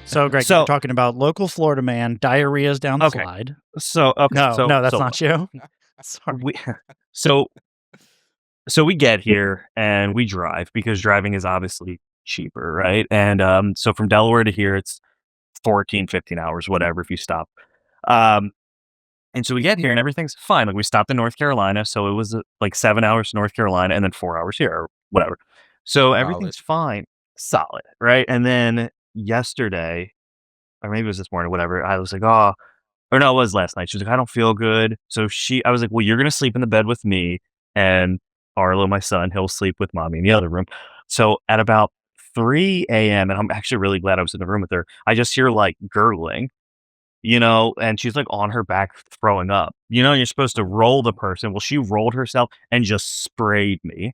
So, Greg, you're talking about local Florida man, diarrhea's down the slide. No, that's not you. Sorry. So we get here and we drive because driving is obviously cheaper, right? And so from Delaware to here, it's 14, 15 hours, whatever, if you stop. And so we get here and everything's fine. Like we stopped in North Carolina, so it was like 7 hours to North Carolina and then 4 hours here or whatever. So everything's fine, solid, right? And then yesterday, or maybe it was this morning, whatever, I was like, oh, or no, it was last night. She was like, I don't feel good. So I was like, well, you're going to sleep in the bed with me and Arlo, my son, he'll sleep with mommy in the other room. So at about 3 a.m., and I'm actually really glad I was in the room with her, I just hear like gurgling, and she's like on her back throwing up. You're supposed to roll the person. Well, she rolled herself and just sprayed me.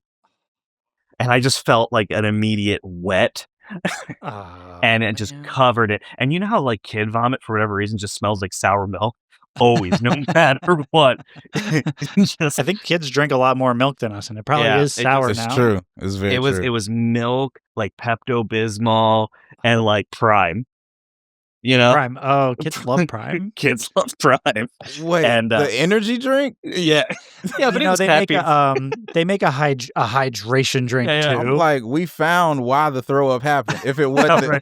And I just felt like an immediate wet and it just covered it. And you know how like kid vomit for whatever reason just smells like sour milk? Always, no matter what. I think kids drink a lot more milk than us, and it probably is sour now. It's true. It's very true. It was milk, like Pepto-Bismol, and like Prime. Prime. Oh, kids love Prime. Kids love Prime. Wait, and the energy drink? Yeah, yeah. But they make a hydration drink too. I'm like, we found why the throw up happened. If it wasn't,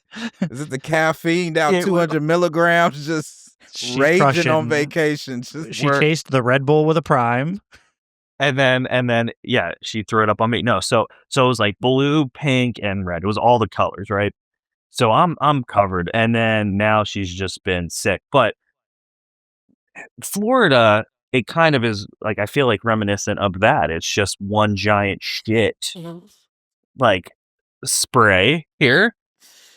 is it the caffeine down 200 milligrams? Just raging on vacation. She chased the Red Bull with a Prime. And then, yeah, she threw it up on me. No, so it was like blue, pink, and red. It was all the colors, right? So I'm covered. And then now she's just been sick. But Florida, it kind of is like, I feel like reminiscent of that. It's just one giant shit, like spray here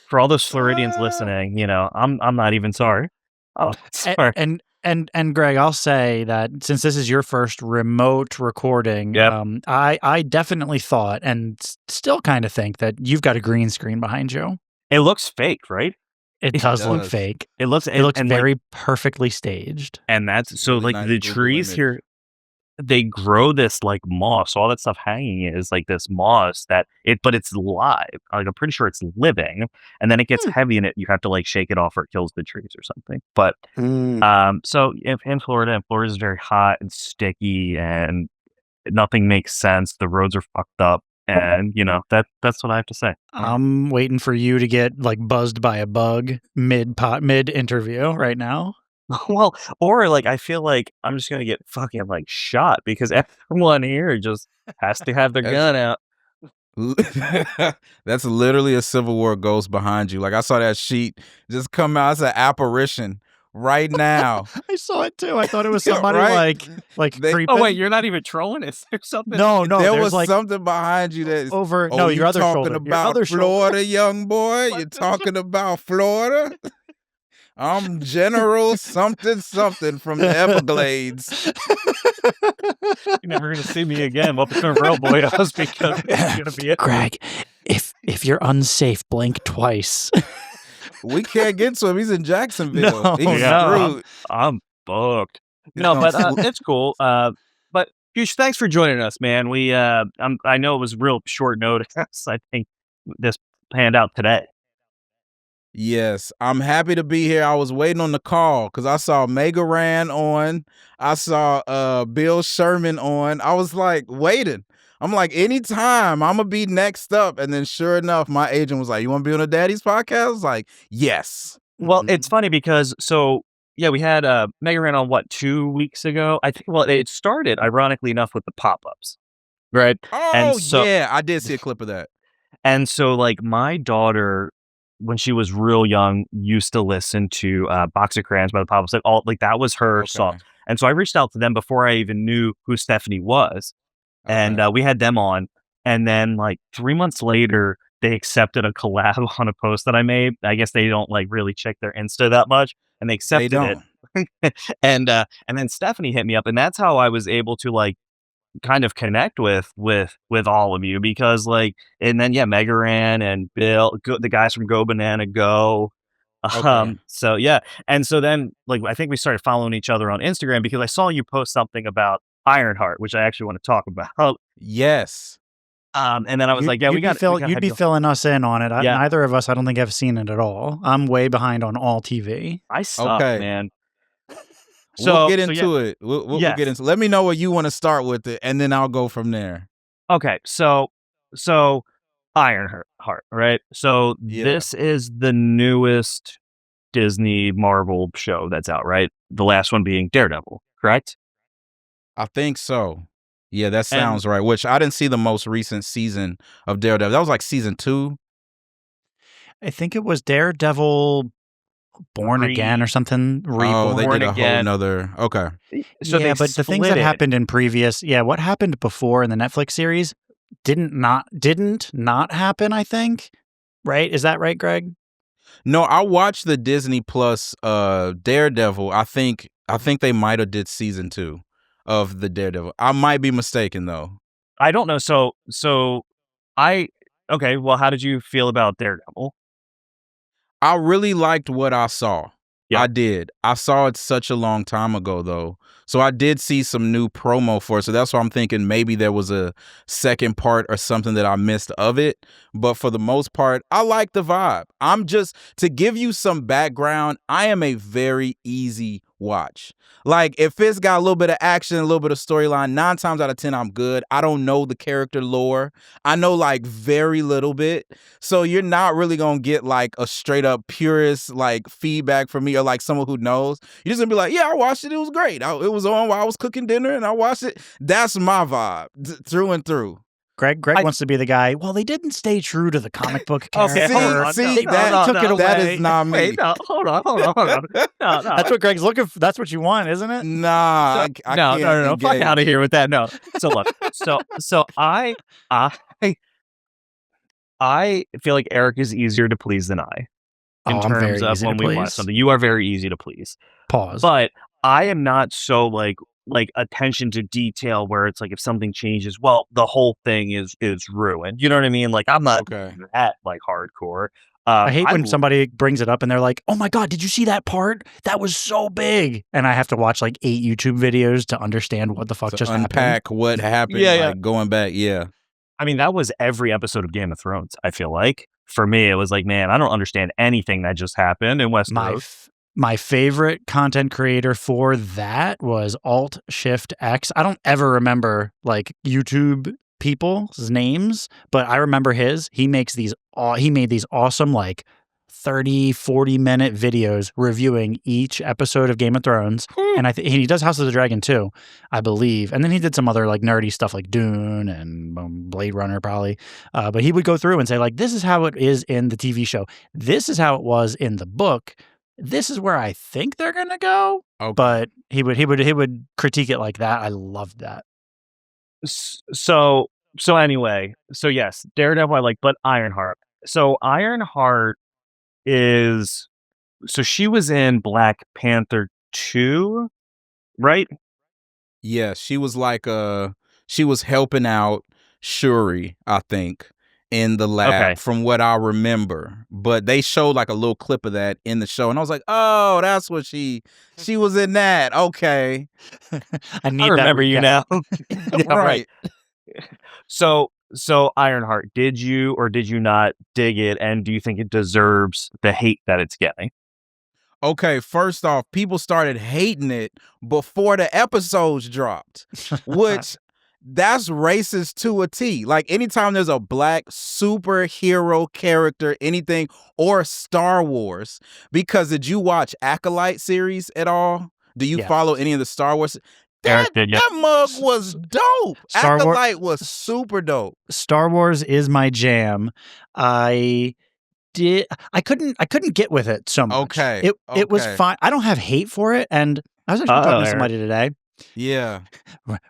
for all those Floridians listening. I'm not even sorry. Oh, sorry. And Greg, I'll say that since this is your first remote recording, I definitely thought and still kind of think that you've got a green screen behind you. It looks fake, right? It does look fake. It looks very perfectly staged. And that's so like the trees here, they grow this like moss. All that stuff hanging is like this moss but it's live. Like I'm pretty sure it's living, and then it gets heavy and you have to like shake it off or it kills the trees or something. But so if in Florida is very hot and sticky and nothing makes sense. The roads are fucked up. And that's what I have to say. I'm waiting for you to get like buzzed by a bug mid interview right now. Well, or like I feel like I'm just gonna get fucking like shot because everyone here just has to have their gun out. That's literally a Civil War ghost behind you. Like I saw that sheet just come out. It's an apparition right now. I saw it too. I thought it was somebody like creeping. Oh wait, you're not even trolling? Is there something? No. There was like something behind you that over. No, your other talking shoulder. about your Florida, young boy. You're talking about Florida. I'm General something from the Everglades. You're never gonna see me again. Welcome to Real Boy House because it's gonna be it. Greg, if you're unsafe, blink twice. We can't get to him. He's in Jacksonville. No, He's screwed. I'm booked. No, but it's cool. But Fyütch, thanks for joining us, man. I know it was real short notice. I think this panned out today. Yes, I'm happy to be here. I was waiting on the call because I saw Mega Ran on. I saw Bill Sherman on. I was like waiting. I'm like, anytime I'm gonna be next up. And then sure enough, my agent was like, you want to be on the Daddies podcast? I was like, yes. Well, it's funny because we had Mega Ran on 2 weeks ago. I think it started ironically enough with the pop-ups. Right. Oh, yeah, I did see a clip of that. And so like my daughter, when she was real young, used to listen to Box of Crayons by the Pop-Ups. Like that was her song. And so I reached out to them before I even knew who Stephanie was. And we had them on. And then like 3 months later, they accepted a collab on a post that I made. I guess they don't like really check their Insta that much. And they accepted it. And then Stephanie hit me up. And that's how I was able to like kind of connect with all of you because like, and then Mega Ran and Bill, the guys from Go Banana Go. So yeah. And so then like, I think we started following each other on Instagram because I saw you post something about Ironheart, which I actually want to talk about. Yes. And then I was like, yeah, you'd be filling us in on it. Yeah. Neither of us, I don't think, have seen it at all. I'm way behind on all TV. I suck, man. We'll get into it. We'll get into. Let me know what you want to start with it, and then I'll go from there. Okay, so Ironheart, right? So this is the newest Disney Marvel show that's out, right? The last one being Daredevil, correct? I think so. Yeah, that sounds right. Which I didn't see the most recent season of Daredevil. That was like season 2. I think it was Daredevil Born Again or something. Reborn. They did a whole nother. Okay. So yeah, but the things that happened in previous, what happened before in the Netflix series didn't not happen, I think. Right? Is that right, Greg? No, I watched the Disney Plus Daredevil. I think they might have did season 2 of the Daredevil. I might be mistaken though. I don't know. Okay, well, how did you feel about Daredevil? I really liked what I saw. Yeah. I did. I saw it such a long time ago, though. So I did see some new promo for it. So that's why I'm thinking maybe there was a second part or something that I missed of it. But for the most part, I like the vibe. To give you some background, I am a very easy watch. Like, if it's got a little bit of action, a little bit of storyline, 9 times out of 10, I'm good. I don't know the character lore. I know, like, very little bit. So you're not really going to get, like, a straight up purist, like, feedback from me or, like, someone who knows. You're just going to be like, yeah, I watched it. It was great. It was on while I was cooking dinner and I watched it. That's my vibe through and through. Greg wants to be the guy. Well, they didn't stay true to the comic book character. Okay, that took it away. That is not me. Wait, no, hold on. No. That's what Greg's looking for. That's what you want, isn't it? Nah, I can't. No. Fuck out of here with that. No. So look. So I feel like Eric is easier to please than I. In terms of when we watch something, you are very easy to please. Pause. But I am not so like attention to detail where it's like if something changes, well, the whole thing is ruined. You know what I mean? Like I'm not that like hardcore. I hate when somebody brings it up and they're like, "Oh my god, did you see that part? That was so big!" And I have to watch like 8 YouTube videos to understand what the fuck just unpack happened. What happened. Yeah, like, going back. Yeah, I mean that was every episode of Game of Thrones. I feel like for me, it was like, man, I don't understand anything that just happened in Westeros. My favorite content creator for that was Alt-Shift-X. I don't ever remember like YouTube people's names, but I remember his. He made these awesome like 30, 40-minute videos reviewing each episode of Game of Thrones. And he does House of the Dragon too, I believe. And then he did some other like nerdy stuff like Dune and Blade Runner probably. But he would go through and say like, this is how it is in the TV show. This is how it was in the book. This is where I think they're gonna go. Okay. But he would critique it like that. I loved that. So anyway, so yes, Daredevil I like, but Ironheart. So Ironheart she was in Black Panther 2, right? Yeah, she was like she was helping out Shuri, I think, in the lab from what I remember. But they showed like a little clip of that in the show and I was like, "Oh, that's what she was in that." Okay. I remember you now. Yeah, right. So Ironheart, did you or did you not dig it, and do you think it deserves the hate that it's getting? Okay, first off, people started hating it before the episodes dropped, which that's racist to a T. Like anytime there's a black superhero character, anything, or Star Wars, because did you watch Acolyte series at all? Do you follow any of the Star Wars? That mug was dope. Acolyte was super dope. Star Wars is my jam. I couldn't get with it so much. Okay. It was fine. I don't have hate for it, and I was actually talking to somebody today. Yeah.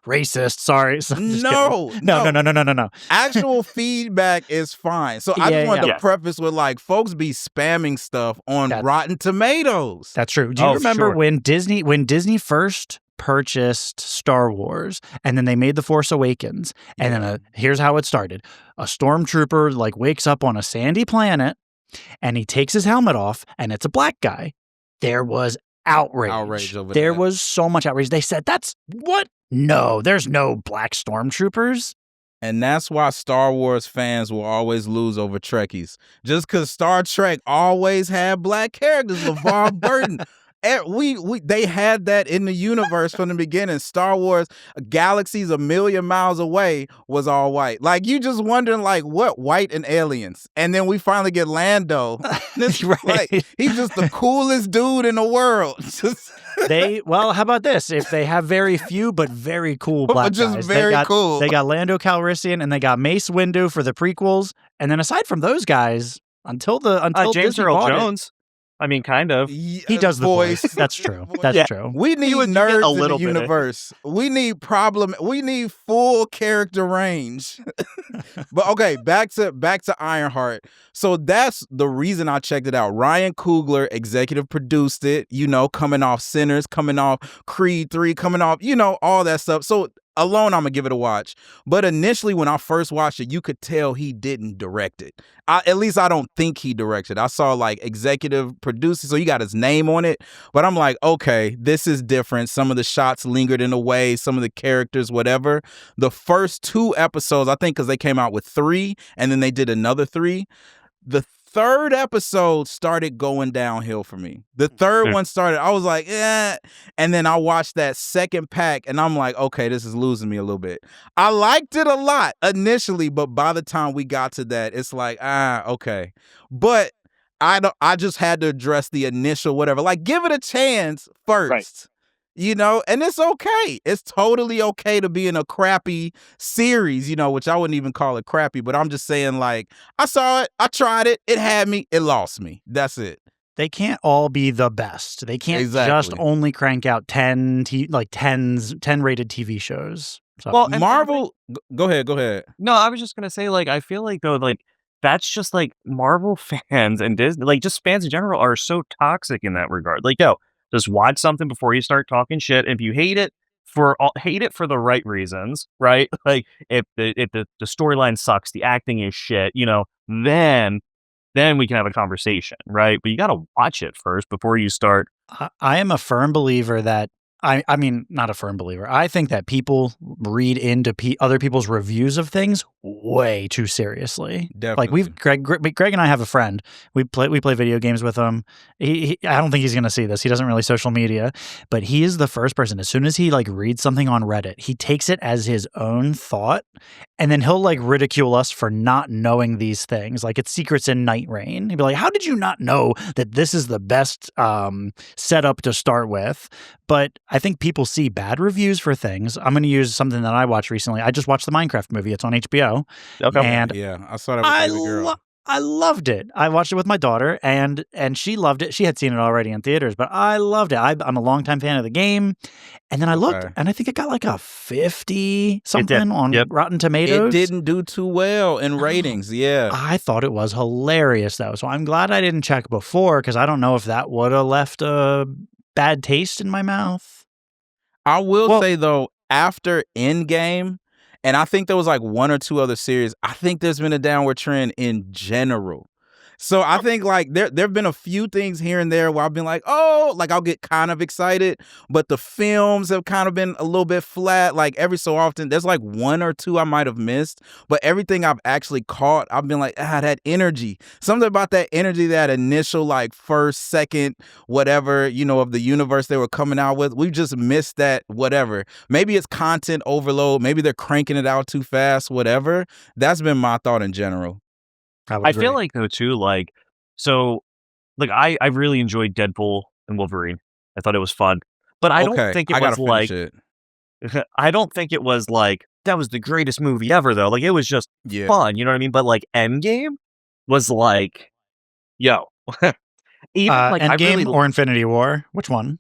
Racist. Sorry. No. Actual feedback is fine. So I just wanted to preface with like folks be spamming stuff on Rotten Tomatoes. That's true. Do you remember when Disney first purchased Star Wars and then they made The Force Awakens and then here's how it started. A stormtrooper like wakes up on a sandy planet and he takes his helmet off and it's a black guy. There was outrage over there. Was so much outrage. They said, "That's what? No, there's no black stormtroopers." And that's why Star Wars fans will always lose over Trekkies. Just because Star Trek always had black characters. LeVar Burton. They had that in the universe from the beginning. Star Wars, galaxies a million miles away, was all white. Like, you just wondering, like, what white and aliens? And then we finally get Lando. Right. Like, he's just the coolest dude in the world. Well, how about this? If they have very few but very cool black just guys, very cool. They got Lando Calrissian and they got Mace Windu for the prequels, and then aside from those guys, until James Disney Earl bought Jones. I mean, kind of. He does the voice. That's true. That's true. We need nerds in the universe. We need full character range. But okay, back to Ironheart. So that's the reason I checked it out. Ryan Coogler executive produced it, coming off Sinners, coming off Creed 3, coming off, all that stuff. So alone, I'm gonna give it a watch. But initially, when I first watched it, you could tell he didn't direct it. At least I don't think he directed. I saw like executive producer, so he got his name on it. But I'm like, okay, this is different. Some of the shots lingered in a way, some of the characters, whatever. The first 2 episodes, I think, because they came out with 3, and then they did another 3. The third episode started going downhill for me. The third one started, I was like, eh. And then I watched that second pack and I'm like, okay, this is losing me a little bit. I liked it a lot initially, but by the time we got to that, it's like, okay. But I just had to address the initial whatever. Like, give it a chance first. Right. And it's okay. It's totally okay to be in a crappy series, which I wouldn't even call it crappy, but I'm just saying, like, I saw it, I tried it, it had me, it lost me. That's it. They can't all be the best. They can't just only crank out 10 rated TV shows. So. Well, Marvel, go ahead. No, I was just going to say, like, I feel like, though, like, that's just, like, Marvel fans and Disney, like, just fans in general are so toxic in that regard. Like, just watch something before you start talking shit. If you hate it for the right reasons, right? Like if the storyline sucks, the acting is shit, then we can have a conversation, right? But you got to watch it first before you start. I am a firm believer that I mean, not a firm believer. I think that people read into other people's reviews of things way too seriously. Definitely. Like Greg and I have a friend. We play video games with him. I don't think he's going to see this. He doesn't really social media, but he is the first person. As soon as he like reads something on Reddit, he takes it as his own thought, and then he'll like ridicule us for not knowing these things. Like it's Secrets in Night Rain. He'd be like, "How did you not know that this is the best setup to start with?" But I think people see bad reviews for things. I'm going to use something that I watched recently. I just watched the Minecraft movie. It's on HBO. Okay. And yeah, I saw that with the girl. I loved it. I watched it with my daughter, and she loved it. She had seen it already in theaters, but I loved it. I'm a longtime fan of the game. And then I looked, and I think it got like a 50-something on Rotten Tomatoes. It didn't do too well in ratings, yeah. I thought it was hilarious, though. So I'm glad I didn't check before, because I don't know if that would have left a bad taste in my mouth. I will say, though, after Endgame, and I think there was like 1 or 2 other series, I think there's been a downward trend in general. So I think like there've been a few things here and there where I've been like, oh, like I'll get kind of excited, but the films have kind of been a little bit flat. Like every so often, there's like 1 or 2 I might have missed, but everything I've actually caught, I've been like, that energy, something about that energy, that initial like first, second, whatever, of the universe they were coming out with. We've just missed that, whatever. Maybe it's content overload. Maybe they're cranking it out too fast, whatever. That's been my thought in general. I feel like though too, like, so like I really enjoyed Deadpool and Wolverine. I thought it was fun, but I don't think it was like I don't think it was like that was the greatest movie ever though. Like it was just fun, you know what I mean? But like Endgame was like, even like Endgame or Infinity War. Which one?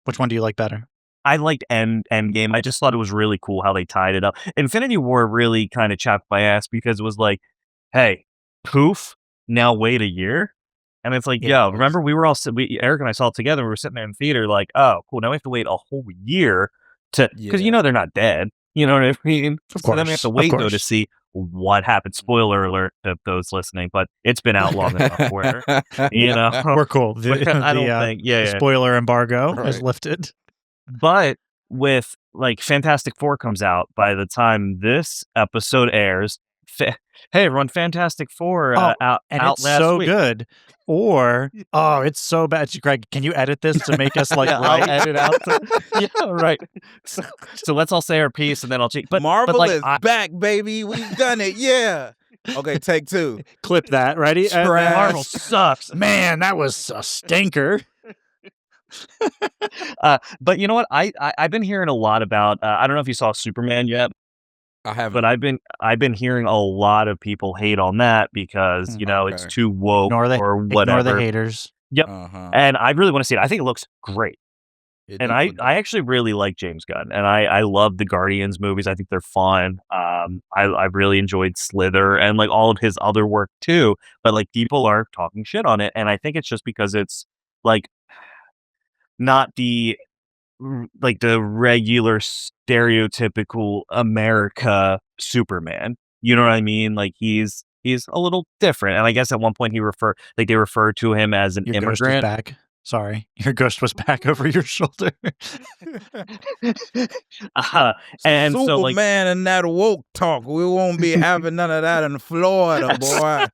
Which one do you like better? I liked Endgame. I just thought it was really cool how they tied it up. Infinity War really kind of chapped my ass because it was like, hey, poof, now wait a year. And it's like, remember Eric and I saw it together. We were sitting there in the theater like, oh, cool. Now we have to wait a whole year because they're not dead. You know what I mean? Of course. So then we have to wait though to see what happened. Spoiler alert to those listening, but it's been out long enough where, we're cool. I don't think, the spoiler embargo is lifted. But with like Fantastic Four comes out by the time this episode airs. Hey everyone, Fantastic Four out it's last so week. good. Or it's so bad. Greg, can you edit this to make us like Yeah, right? I'll edit out. Yeah, right. So let's all say our piece, and then I'll cheat. But Marvel like, is back, baby. We've done it. Yeah. Okay, take 2. Clip that, ready? And then- Trash. Marvel sucks. Man, that was a stinker. But you know what? I've been hearing a lot about. I don't know if you saw Superman yet, I haven't. but I've been hearing a lot of people hate on that because it's too woke or whatever. Ignore the haters. Yep. And I really want to see it. I think it looks great. And I actually really like James Gunn, and I love the Guardians movies. I think they're fun. I really enjoyed Slither and like all of his other work too. But like people are talking shit on it, and I think it's just because it's like not the regular stereotypical America Superman. You know what I mean? Like he's a little different. And I guess at one point they referred to him as an Your ghost is immigrant. back. Sorry, your ghost was back over your shoulder. And Superman so like and that woke talk. We won't be having none of that in Florida, boy.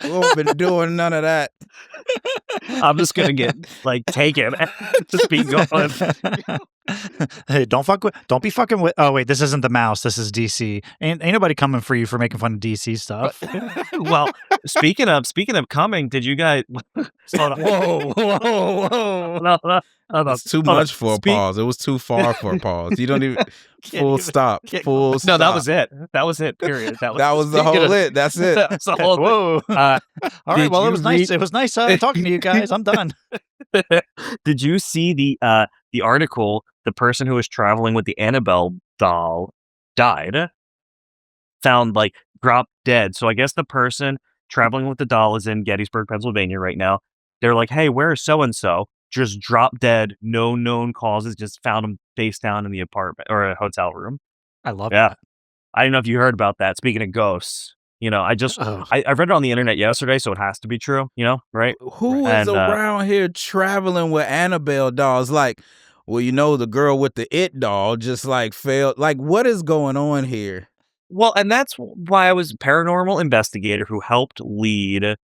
We won't be doing none of that. I'm just gonna get like taken. Just be going. Hey, don't be fucking with. Oh wait, this isn't the mouse. This is DC. Ain't nobody coming for you for making fun of DC stuff. Well, speaking of coming, did you guys? Hold on. Whoa. No. It's too much for a pause. It was too far for a pause. You don't even full stop. Full stop. No, that was it. That was it. Period. That was the whole it. That's it. That's the whole. Whoa. All right. Well, it was nice. It was nice talking to you guys. I'm done. Did you see the article? The person who was traveling with the Annabelle doll died. Found like dropped dead. So I guess the person traveling with the doll is in Gettysburg, Pennsylvania right now. They're like, hey, where is so and so? Just dropped dead, no known causes. Just found him face down in the apartment or a hotel room. I love that. I don't know if you heard about that. Speaking of ghosts, I read it on the internet yesterday, so it has to be true. Right? Who is around here traveling with Annabelle dolls? Like, well, the girl with the It doll just like failed. Like, what is going on here? Well, and that's why I was a paranormal investigator who helped lead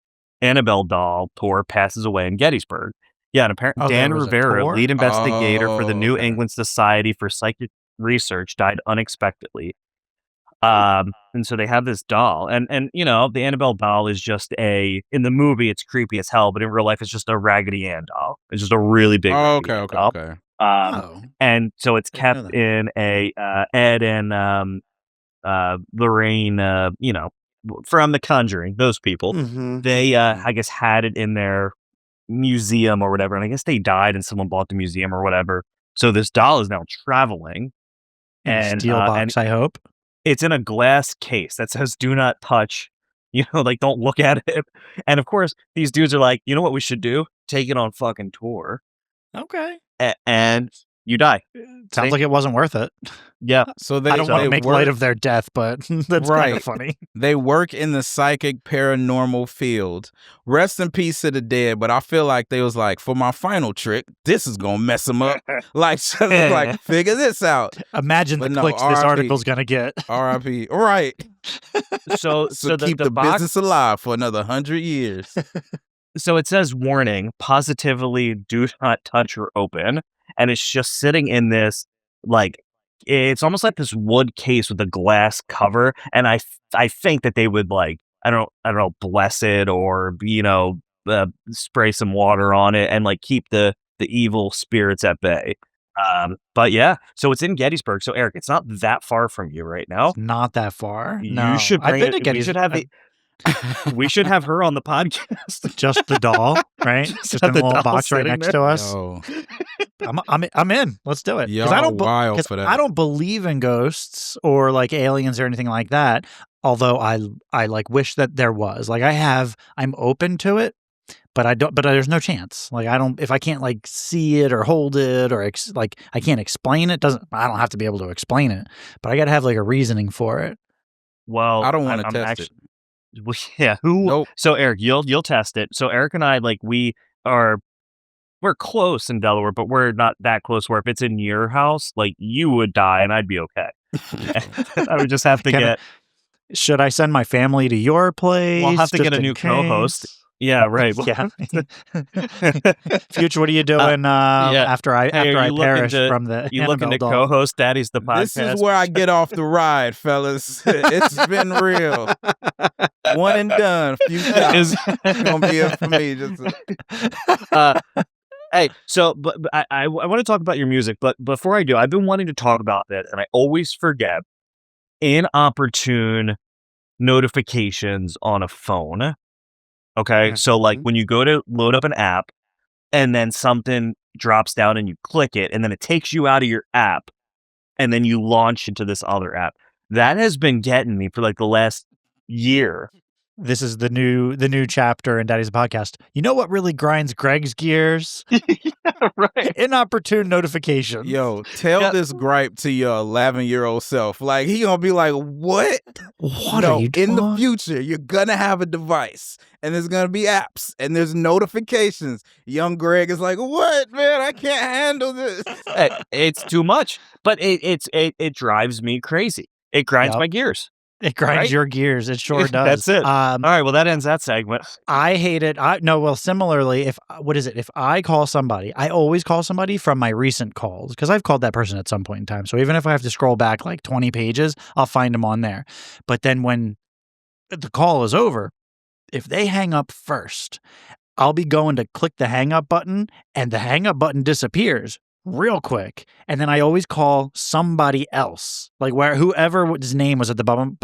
Annabelle doll tour passes away in Gettysburg. Yeah, and apparently Dan Rivera, lead investigator for the New England Society for Psychic Research, died unexpectedly. And so they have this doll, and the Annabelle doll is just in the movie it's creepy as hell, but in real life it's just a Raggedy Ann doll. It's just a really big Okay. and so it's kept in a Ed and Lorraine, from The Conjuring, those people. Mm-hmm. They I guess had it in their museum or whatever, and I guess they died and someone bought the museum or whatever. So this doll is now traveling and steel box, I hope. It's in a glass case that says do not touch, like don't look at it. And of course these dudes are like, you know what we should do? Take it on fucking tour. Okay. And you die. Sounds like it wasn't worth it. Yeah. So I don't want to make light of their death, but that's kind of funny. They work in the psychic paranormal field. Rest in peace to the dead, but I feel like they was like, for my final trick, this is gonna mess them up. like figure this out. Imagine the clicks this article's gonna get. R.I.P. Right. So keep the business alive for another 100 years. So it says warning, positively do not touch or open. And it's just sitting in this, like, it's almost like this wood case with a glass cover. And I think that they would like, I don't know, bless it or, spray some water on it and like keep the evil spirits at bay. But yeah, so it's in Gettysburg. So Eric, it's not that far from you right now. It's not that far. You should bring it. We should have we should have her on the podcast. Just the doll, right? Just in a little box right next to us. Yo. I'm in. Let's do it. Y'all wild for that. I don't believe in ghosts or like aliens or anything like that. Although I like wish that there was. Like I'm open to it, but I don't. But there's no chance. Like if I can't like see it or hold it or I can't explain it. I don't have to be able to explain it, but I got to have like a reasoning for it. Well, I don't want to test it. Well, yeah. Who? Nope. So Eric, you'll test it. So Eric and I, like, we're we're close in Delaware, but we're not that close where if it's in your house, like you would die and I'd be okay. I would just have to Should I send my family to your place? I'll have to just get a in new co-host. case? Yeah, right. Yeah. Fyütch, what are you doing after I perish from the you looking to Annabelle doll? co-host Daddies the podcast? This is where I get off the ride, fellas. It's been real. One and done. Fyütch out. Is gonna be it for me. Just hey, so but I want to talk about your music, but before I do, I've been wanting to talk about this, and I always forget inopportune notifications on a phone. Okay, so like when you go to load up an app, and then something drops down, and you click it, and then it takes you out of your app, and then you launch into this other app. That has been getting me for like the last year. This is the new chapter in Daddy's podcast. You know what really grinds Greg's gears? Yeah, right. Inopportune notifications. yo, tell this gripe to your 11-year-old self. Like he gonna be like, "What? What no, are you in the doing? future, you're gonna have a device, and there's gonna be apps, and there's notifications." Young Greg is like, "What, man? I can't handle this." It's too much, but it drives me crazy. It grinds my gears. It grinds Right? your gears. It sure does. That's it. All right, well that ends that segment. I hate it. Similarly, if I call somebody, I always call somebody from my recent calls because I've called that person at some point in time. So even if I have to scroll back like 20 pages, I'll find them on there. But then when the call is over, if they hang up first, I'll be going to click the hang up button and the hang up button disappears real quick. And then I always call somebody else, like whoever's name was at the bottom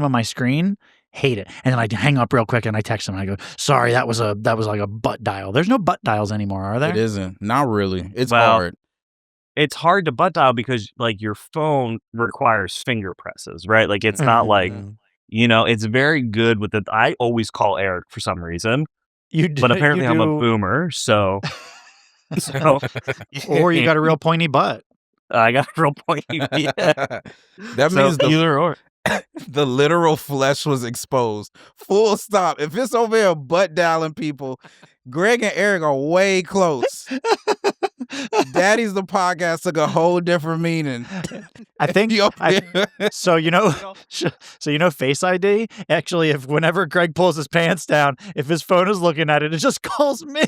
of my screen. Hate it. And then I hang up real quick and I text them and I go, "Sorry, that was like a butt dial." There's no butt dials anymore, are there? It isn't. Not really. It's Well, hard. It's hard to butt dial because like your phone requires finger presses, right? Like it's not like it's very good with I always call Eric for some reason, but apparently I'm a boomer, so or you got a real pointy butt. I got a real point. Yeah. That means either or. the literal flesh was exposed. Full stop. If it's over here butt dialing people, Greg and Eric are way close. Daddy's the podcast took a whole different meaning. I think so Face ID, actually, if whenever Greg pulls his pants down, if his phone is looking at it, it just calls me.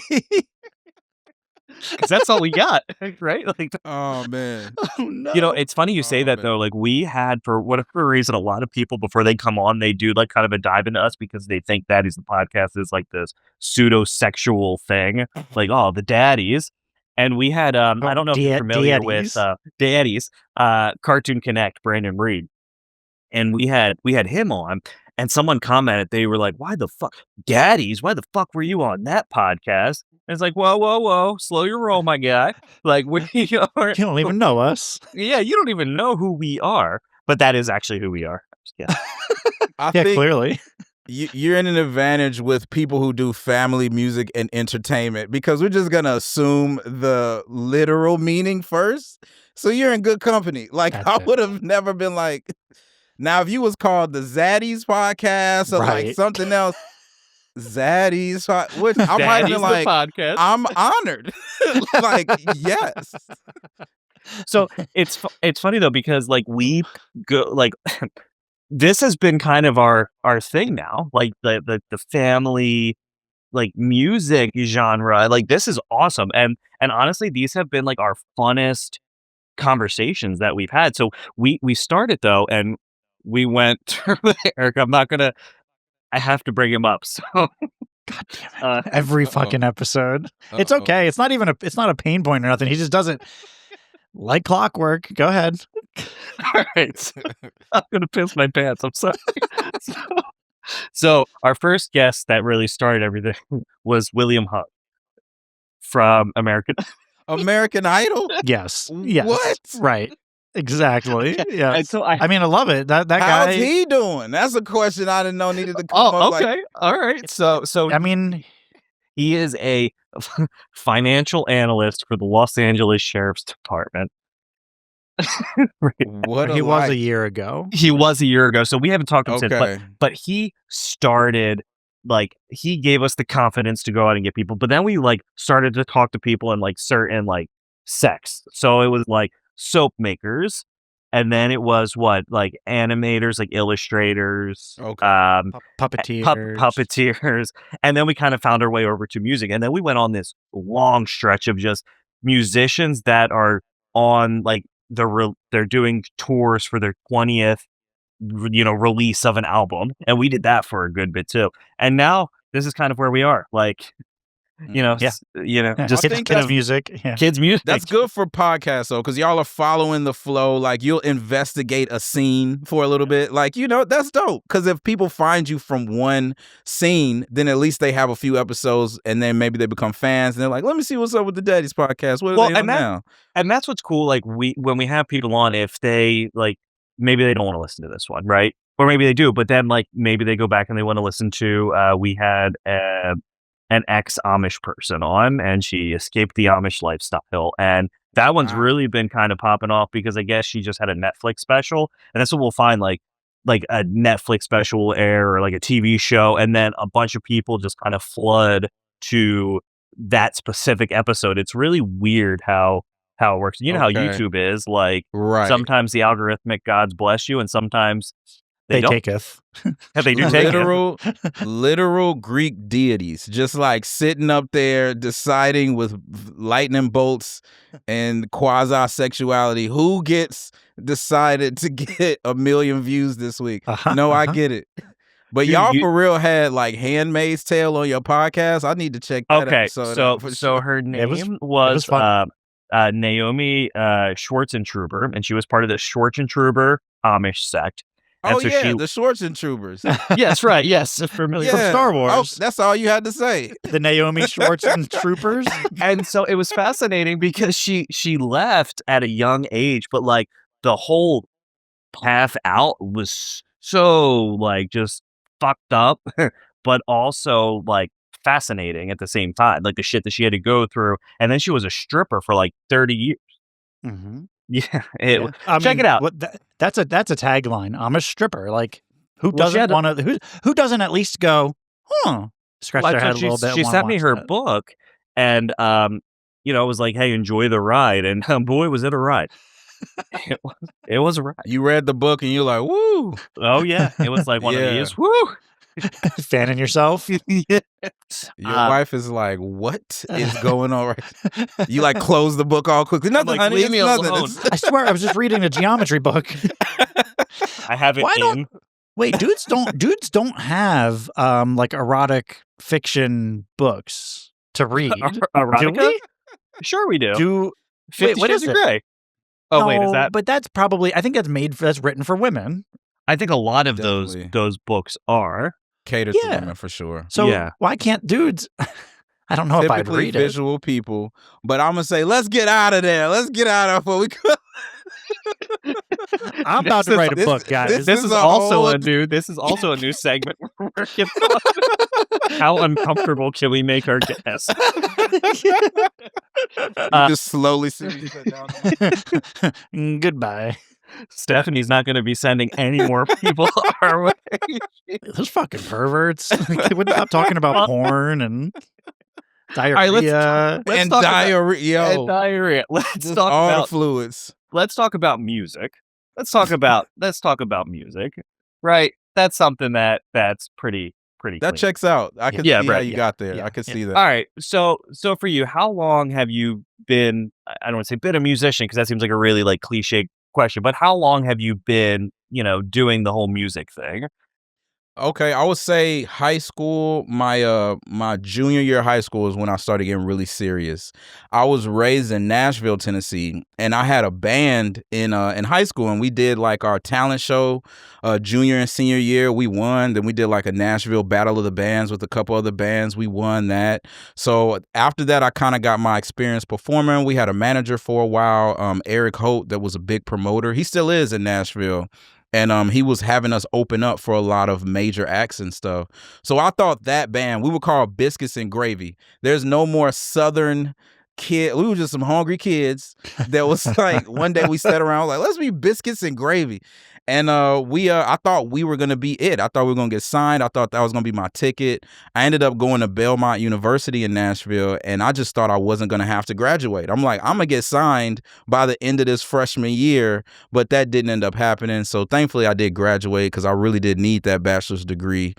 Because that's all we got, right? Like, oh man, oh, no. It's funny you say that though. Like we had, for whatever reason, a lot of people before they come on, they do like kind of a dive into us because they think Daddies the podcast is like this pseudo sexual thing, like the Daddies. And we had, I don't know if you're familiar with Daddies, Cartoon Connect, Brandon Reed, and we had him on. And someone commented, they were like, "Why the fuck, Daddies? Why the fuck were you on that podcast?" And it's like, whoa, slow your roll, my guy. Like we are. You don't even know us. Yeah, you don't even know who we are, but that is actually who we are. Yeah, I think clearly. You're in an advantage with people who do family music and entertainment because we're just gonna assume the literal meaning first. So you're in good company. Like I would have never been like. Now, if you was called the Zaddies podcast or like something else, Zaddies, which I might have been like, podcast. I'm honored. Like, yes. So it's funny though because like we go like this has been kind of our thing now, like the family like music genre. Like this is awesome, and honestly, these have been like our funnest conversations that we've had. So we started though, and we went Eric, I have to bring him up. So God damn it. Every fucking episode. It's okay. It's not a pain point or nothing. He just does it like clockwork. Go ahead. All right. I'm going to piss my pants. I'm sorry. So our first guest that really started everything was William Hung from American Idol? Yes. What? Right. Exactly. Yeah. And so I mean, I love it. That guy. How's he doing? That's a question I didn't know needed to come up. Okay. All right. So I mean, he is a financial analyst for the Los Angeles Sheriff's Department. He was a year ago. He was a year ago. So we haven't talked to him since. But he started like he gave us the confidence to go out and get people. But then we like started to talk to people in like certain like sects. So it was like soap makers, and then it was what, like animators, like illustrators, Okay. Puppeteers. puppeteers, and then we kind of found our way over to music, and then we went on this long stretch of just musicians that are on like they're doing tours for their 20th release of an album, and we did that for a good bit too. And now this is kind of where we are, like Yeah. just think kids that's- music. Yeah. kids music. That's good for podcasts though, because y'all are following the flow. Like you'll investigate a scene for a little bit. Like, that's dope. Because if people find you from one scene, then at least they have a few episodes and then maybe they become fans and they're like, let me see what's up with the Daddies podcast. What are they on now? And that's what's cool. Like when we have people on, if they like, maybe they don't want to listen to this one, right? Or maybe they do, but then like maybe they go back and they want to listen to, we had an ex-Amish person on, and she escaped the Amish lifestyle, and that one's really been kind of popping off because I guess she just had a Netflix special, and that's what we'll find, like a Netflix special will air or like a TV show, and then a bunch of people just kind of flood to that specific episode. It's really weird how it works. You know how YouTube is, like sometimes the algorithmic gods bless you, and sometimes they don't. Taketh. They do take literal Greek deities, just like sitting up there deciding with lightning bolts and quasi-sexuality who gets decided to get 1 million views this week. I get it. But dude, y'all for real had like Handmaid's Tale on your podcast. I need to check that episode out. So her name was Naomi Schwartzentruber, and she was part of the Schwartzentruber Amish sect. And the Schwarzentroopers. Yes, right. Yes, familiar from Star Wars. Oh, that's all you had to say. The Naomi Schwarzentroopers. And so it was fascinating because she left at a young age, but like the whole path out was so like just fucked up, but also like fascinating at the same time. Like the shit that she had to go through, and then she was a stripper for like 30 years. Mm-hmm. Yeah, check it out. That's a tagline. I'm a stripper. Like who doesn't want to? Who doesn't at least go? Scratch their head a little bit. She sent me her book, and it was like, hey, enjoy the ride, and boy, was it a ride. It was a ride. You read the book and you're like, woo! Oh yeah, it was like one of these. Woo! Fanning yourself. Your wife is like, what is going on right? You like close the book all quickly. Nothing, like, honey. Leave me alone. I swear I was just reading a geometry book. I have it Wait, dudes don't have like erotic fiction books to read. Erotica? Do we? Sure we do. 50 what Shades is of it? Grey. Oh, no, wait, is that? But that's probably, I think that's written for women. I think a lot of those books are catered to women for sure. So why can't dudes? I don't know if I'd read visual people, but I'm gonna say, let's get out of there. Let's get out of where we go. I'm about to write a book, guys. This is also a new segment we're working on. How uncomfortable can we make our guests? Just slowly sitting down. Goodbye. Stephanie's not going to be sending any more people our way. Those fucking perverts. We're not talking about porn and diarrhea. Let's talk diarrhea. Let's talk all about the fluids. Let's talk about music. Let's talk about music. Right? That's something that's pretty that clean. checks out. I can see how you got there. Yeah, I can see that. All right. So for you, how long have you been, I don't want to say been a musician because that seems like a really like cliche question, but how long have you been, doing the whole music thing? Okay, I would say high school. My junior year of high school is when I started getting really serious. I was raised in Nashville, Tennessee, and I had a band in high school, and we did like our talent show junior and senior year. We won. Then we did like a Nashville Battle of the Bands with a couple other bands. We won that. So after that, I kind of got my experience performing. We had a manager for a while, Eric Holt, that was a big promoter. He still is in Nashville. And he was having us open up for a lot of major acts and stuff. So I thought that band, we were called Biscuits and Gravy. There's no more Southern we were just some hungry kids that was like, one day we sat around like, let's be biscuits and gravy. And I thought we were gonna be it. I thought we were gonna get signed. I thought that was gonna be my ticket. I ended up going to Belmont University in Nashville, and I just thought I wasn't gonna have to graduate. I'm like, I'm gonna get signed by the end of this freshman year, but that didn't end up happening. So thankfully, I did graduate because I really did need that bachelor's degree,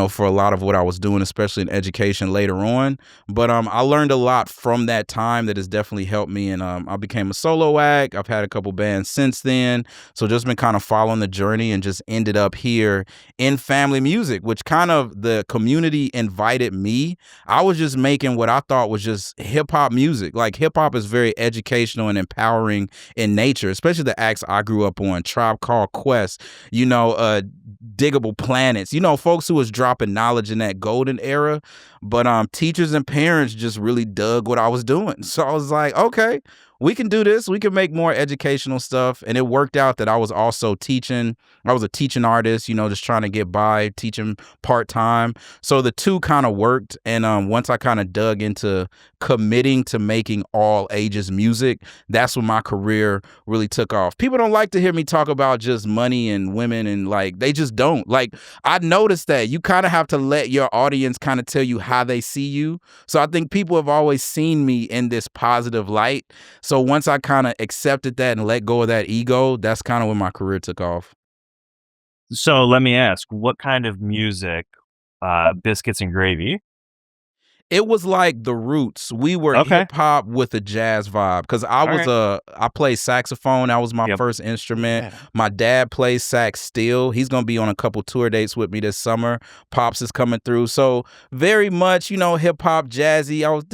for a lot of what I was doing, especially in education later on. But I learned a lot from that time that has definitely helped me, and I became a solo act. I've had a couple bands since then, so just been kind of following the journey and just ended up here in family music, which kind of the community invited me. I was just making what I thought was just hip hop music. Like hip hop is very educational and empowering in nature, especially the acts I grew up on, Tribe Called Quest, Diggable Planets, folks who was dropping knowledge in that golden era. But teachers and parents just really dug what I was doing. So I was like, okay, we can do this. We can make more educational stuff. And it worked out that I was also teaching. I was a teaching artist, just trying to get by, teaching part-time. So the two kind of worked. And once I kind of dug into committing to making all ages music, that's when my career really took off. People don't like to hear me talk about just money and women, and like, they just don't. Like, I noticed that you kind of have to let your audience kind of tell you how they see you. So I think people have always seen me in this positive light. So once I kind of accepted that and let go of that ego, that's kind of when my career took off. So let me ask, what kind of music, biscuits and gravy? It was like the Roots. We were Okay. hip hop with a jazz vibe because I played saxophone. That was my first instrument. Yeah. My dad plays sax still. He's gonna be on a couple tour dates with me this summer. Pops is coming through. So very much, hip hop, jazzy. I was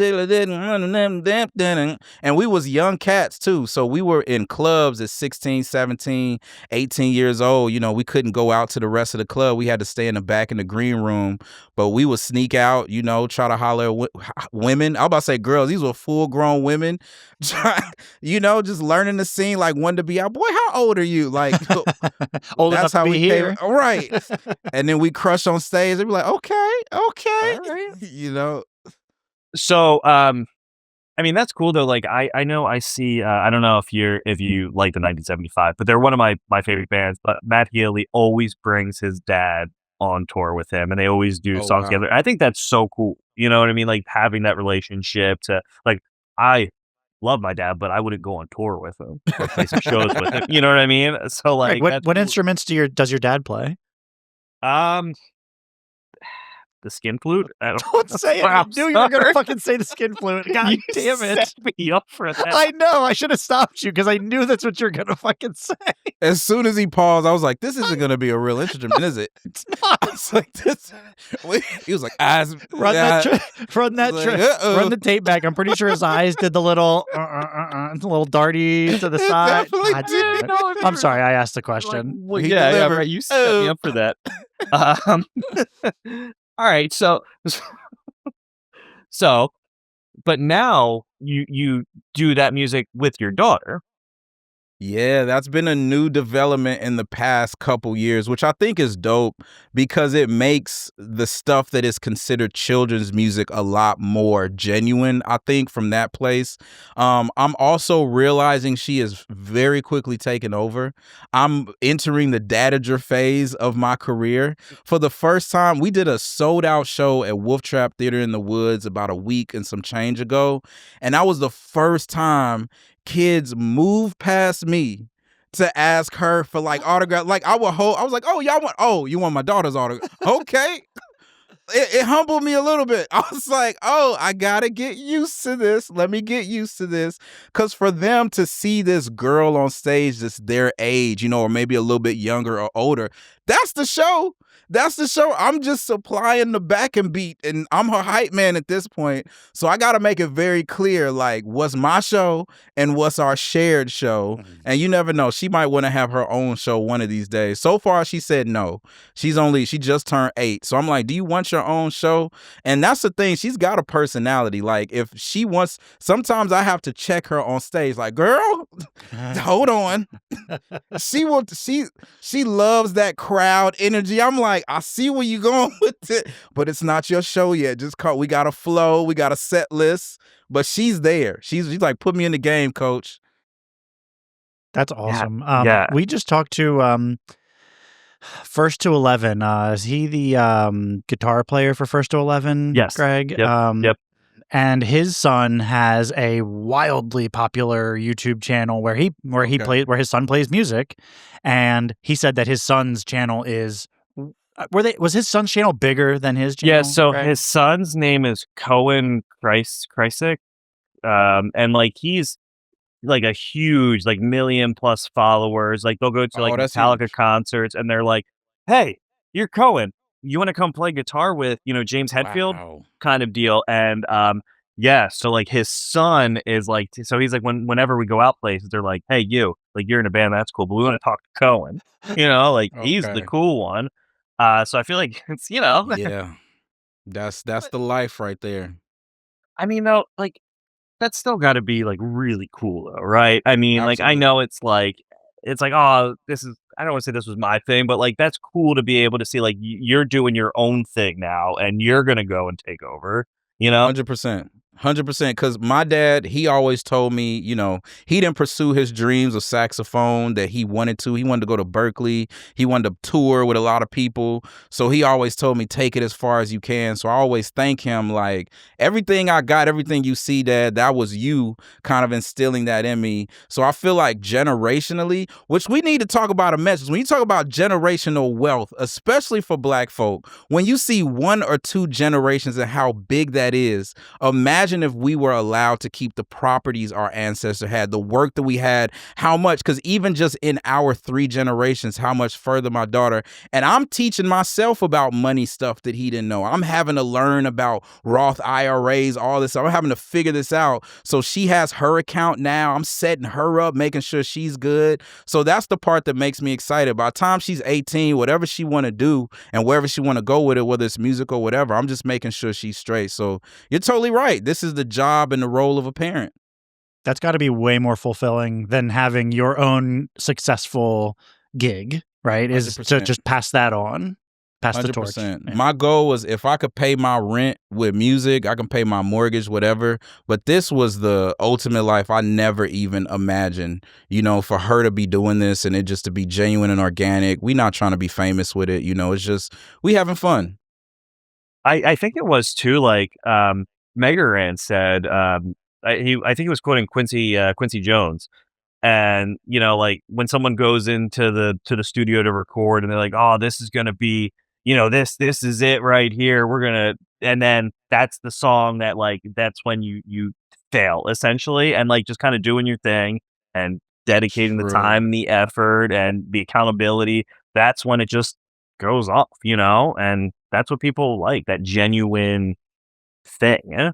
and we was young cats too. So we were in clubs at 16, 17, 18 years old. We couldn't go out to the rest of the club. We had to stay in the back in the green room. But we would sneak out, try to holler at women. I was about to say girls. These were full-grown women, just learning the scene, like wanting to be out. Boy, how old are you? Like, Old enough that's to how be we here. came. Right. And then we crush on stage. They'd be like, okay. All right. So, I mean, that's cool though. Like, I know I see. I don't know if you like the 1975, but they're one of my favorite bands. But Matt Healy always brings his dad on tour with him, and they always do Oh, songs wow. together. I think that's so cool. You know what I mean? Like having that relationship to like. I love my dad, but I wouldn't go on tour with him or play some shows with him. You know what I mean? So Right. like, What that's what cool. instruments does your dad play? Um, the skin flute. I don't Don't say it. I I'm knew you were gonna sorry. fucking say the skin flute. God You damn it. set me up for that. I know. I should have stopped you because I knew that's what you're gonna fucking say. As soon as he paused, I was like, this isn't going to be a real instrument, is it? It's I not. was like, this. He was like, eyes. Run Like, the tape back. I'm pretty sure his eyes did the little darty to the It side. definitely God damn did. it. I'm sorry, I asked the Like, question. well, He yeah, delivered. right. You set me up for that. Um, all right, so, but now you do that music with your daughter. Yeah, that's been a new development in the past couple years, which I think is dope because it makes the stuff that is considered children's music a lot more genuine, I think, from that place. I'm also realizing she is very quickly taking over. I'm entering the dadager phase of my career. For the first time, we did a sold-out show at Wolf Trap Theater in the Woods about a week and some change ago, and that was the first time kids move past me to ask her for like autograph. Like I was like, you want my daughter's autograph? Okay. It humbled me a little bit. I was like, oh, I gotta get used to this. Let me get used to this. Cause for them to see this girl on stage that's their age, or maybe a little bit younger or older, that's the show. That's the show. I'm just supplying the backing beat and I'm her hype man at this point. So I got to make it very clear, like, what's my show and what's our shared show. And you never know. She might want to have her own show one of these days. So far, she said no. She just turned 8. So I'm like, do you want your own show? And that's the thing. She's got a personality. Like, if she wants, sometimes I have to check her on stage. Like, girl, hold on. She loves that crowd energy. I'm like, I see where you're going with it, but it's not your show yet. We got a flow, we got a set list, but she's there. She's like, put me in the game, coach. That's Yeah, awesome. yeah. We just talked to First to 11. Is he the guitar player for First to 11, Yes. Greg? Yep. And his son has a wildly popular YouTube channel where his son plays music, and he said that his son's channel is was his son's channel bigger than his channel? Yeah, so Greg? his son's name is Cohen Kreisik, and like he's like a huge, like 1,000,000+ followers. Like they'll go to like That's Metallica huge. concerts, and they're like, "Hey, you're Cohen. You want to come play guitar with James Hetfield?" Wow. kind of deal. And yeah, so like his son is like, so he's like, whenever we go out places, they're like, "Hey, you're in a band, that's cool, but we want to talk to Cohen." Like he's the Okay. cool one. So I feel like it's Yeah. That's but, the life right there. I mean, though, like that's still got to be like really cool, though, right? I mean, like I know Absolutely. it's like, oh, this is, I don't want to say this was my thing, but like that's cool to be able to see like you're doing your own thing now, and you're gonna go and take over. 100%. 100%. Because my dad, he always told me, he didn't pursue his dreams of saxophone that he wanted to. He wanted to go to Berkeley. He wanted to tour with a lot of people. So he always told me, take it as far as you can. So I always thank him, like, everything I got, everything you see, Dad, that was you kind of instilling that in me. So I feel like generationally, which we need to talk about a message. When you talk about generational wealth, especially for Black folk, when you see 1 or 2 generations and how big that is, imagine if we were allowed to keep the properties our ancestors had, the work that we had, how much, because even just in our 3 generations, how much further my daughter, and I'm teaching myself about money stuff that he didn't know. I'm having to learn about Roth IRAs, all this. I'm having to figure this out. So she has her account now. I'm setting her up, making sure she's good. So that's the part that makes me excited. By the time she's 18, whatever she want to do and wherever she want to go with it, whether it's music or whatever, I'm just making sure she's straight. So you're totally right. This is the job and the role of a parent. That's got to be way more fulfilling than having your own successful gig, right? Is to 100%. just pass that on, pass the torch. 100%. Yeah. My goal was if I could pay my rent with music, I can pay my mortgage, whatever. But this was the ultimate life I never even imagined, for her to be doing this and it just to be genuine and organic. We not trying to be famous with it. It's just, we having fun. I think it was too, like Megaran said, I think he was quoting Quincy Jones. And like when someone goes into the studio to record and they're like, oh, this is gonna be, this is it right here, we're gonna, and then that's the song that, like, that's when you fail essentially, and like just kind of doing your thing and dedicating the True. time, the effort, and the accountability. That's when it just goes off, and that's what people like, that genuine thing.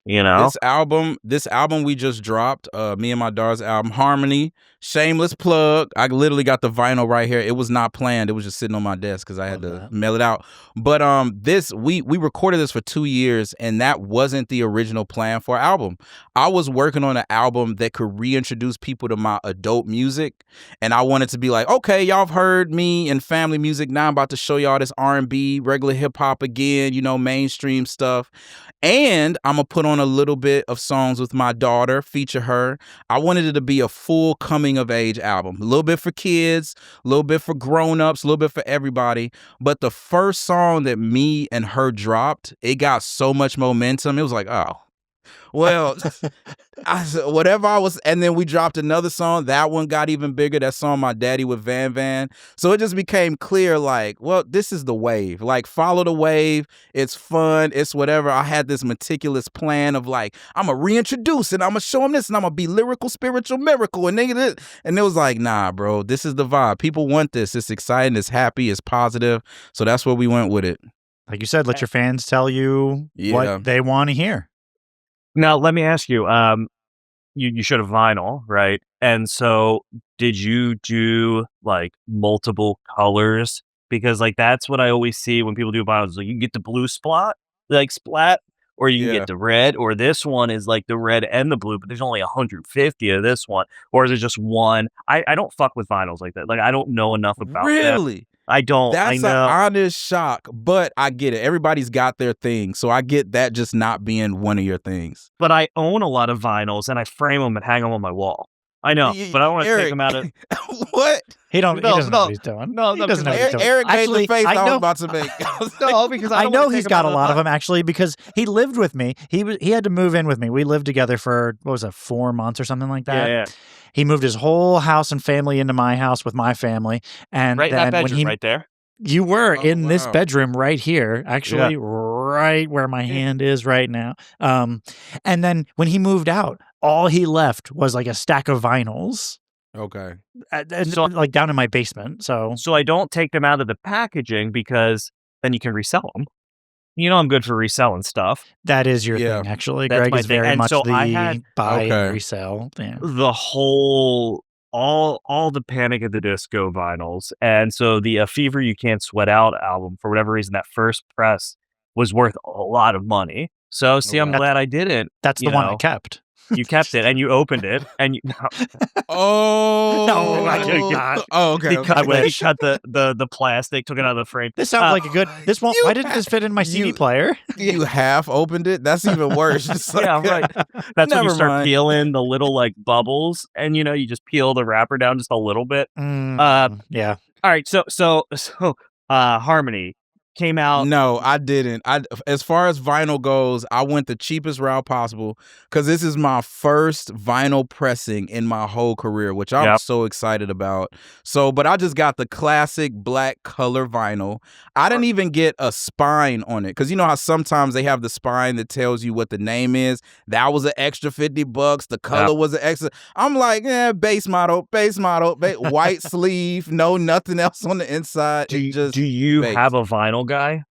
This album we just dropped, me and my daughter's album, Harmony, shameless plug. I literally got the vinyl right here. It was not planned. It was just sitting on my desk because I had to mail it out. But this we recorded this for 2 years, and that wasn't the original plan for our album. I was working on an album that could reintroduce people to my adult music, and I wanted to be like, okay, y'all have heard me and family music. Now I'm about to show y'all this R&B, regular hip hop again, mainstream stuff. And I'm going to put on a little bit of songs with my daughter, feature her. I wanted it to be a full coming of age album. A little bit for kids, a little bit for grown-ups, a little bit for everybody. But the first song that me and her dropped, it got so much momentum. It was like, oh, well, whatever I was, and then we dropped another song. That one got even bigger. That song, My Daddy with Van Van. So it just became clear, like, well, this is the wave. Like, follow the wave. It's fun. It's whatever. I had this meticulous plan of like, I'm gonna reintroduce it. I'm gonna show them this, and I'm gonna be lyrical, spiritual, miracle, and it was like, nah, bro, this is the vibe. People want this. It's exciting. It's happy. It's positive. So that's where we went with it. Like you said, let your fans tell you what they want to hear. Now, let me ask you, you showed a vinyl, right? And so did you do like multiple colors? Because like that's what I always see when people do vinyls. Like you can get the blue splat, or you can get the red, or this one is like the red and the blue, but there's only 150 of this one. Or is it just one? I don't fuck with vinyls like that. Like I don't know enough about them. Really? I don't. That's I an know. honest shock, but I get it. Everybody's got their thing, so I get that just not being one of your things. But I own a lot of vinyls, and I frame them and hang them on my wall. I know, but I don't want to take Eric, them out of. what? He doesn't know what he's doing. No, He doesn't know what he's doing. Eric made the face I was about to make. No, because I I don't know wanna he's take 'em got out a of the lot of box. them actually because he lived with me. He had to move in with me. We lived together for what was it, 4 months or something like that. Yeah. He moved his whole house and family into my house with my family, and Right in that then when bedroom, he right there. you were Oh, in this wow. bedroom right here, actually, right where my hand is right now. And then when he moved out, all he left was like a stack of vinyls, Okay. So- like down in my basement. So So I don't take them out of the packaging because then you can resell them. You know I'm good for reselling stuff. that is your Yeah. thing, actually. That's Greg my is thing. very And much so the I had- buy Okay. and resell. Yeah. The whole all the Panic at the Disco vinyls, and so the Fever You Can't Sweat Out album, for whatever reason, that first press was worth a lot of money. So see, I'm Okay. glad I didn't. That's the you one I know. kept. You kept it and you opened it and you. Oh. No, I did not. Oh, okay. He okay. cut, I he wish. cut the plastic, took it out of the frame. This sounds like a good. This won't. you Why didn't this fit in my CD you- player? You half opened it? That's even worse. It's like, Yeah, right. That's when you Never start mind. peeling the little like bubbles, and you just peel the wrapper down just a little bit. Yeah. All right, so Harmony came out. No, I didn't. As far as vinyl goes, I went the cheapest route possible because this is my first vinyl pressing in my whole career, which I'm Yep. so excited about. So, but I just got the classic black color vinyl. I didn't even get a spine on it because you know how sometimes they have the spine that tells you what the name is. That was an extra $50. The color was an extra. I'm like, base model, white sleeve, no nothing else on the inside. Do It just you base. have a vinyl guy?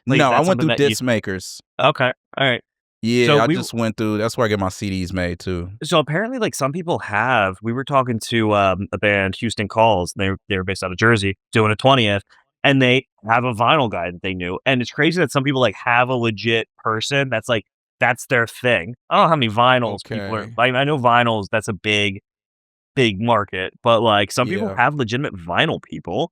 Like, No, I that's went through something that you- disc makers. Okay, all right. Yeah, So I we- just went through. That's where I get my CDs made too. So apparently, like some people have. We were talking to a band, Houston Calls. They were based out of Jersey, doing a 20th, and they have a vinyl guy that they knew. And it's crazy that some people like have a legit person that's their thing. I don't know how many vinyls people are. Okay. Like, I know vinyls. That's a big market, but like some people Yeah. have legitimate vinyl people.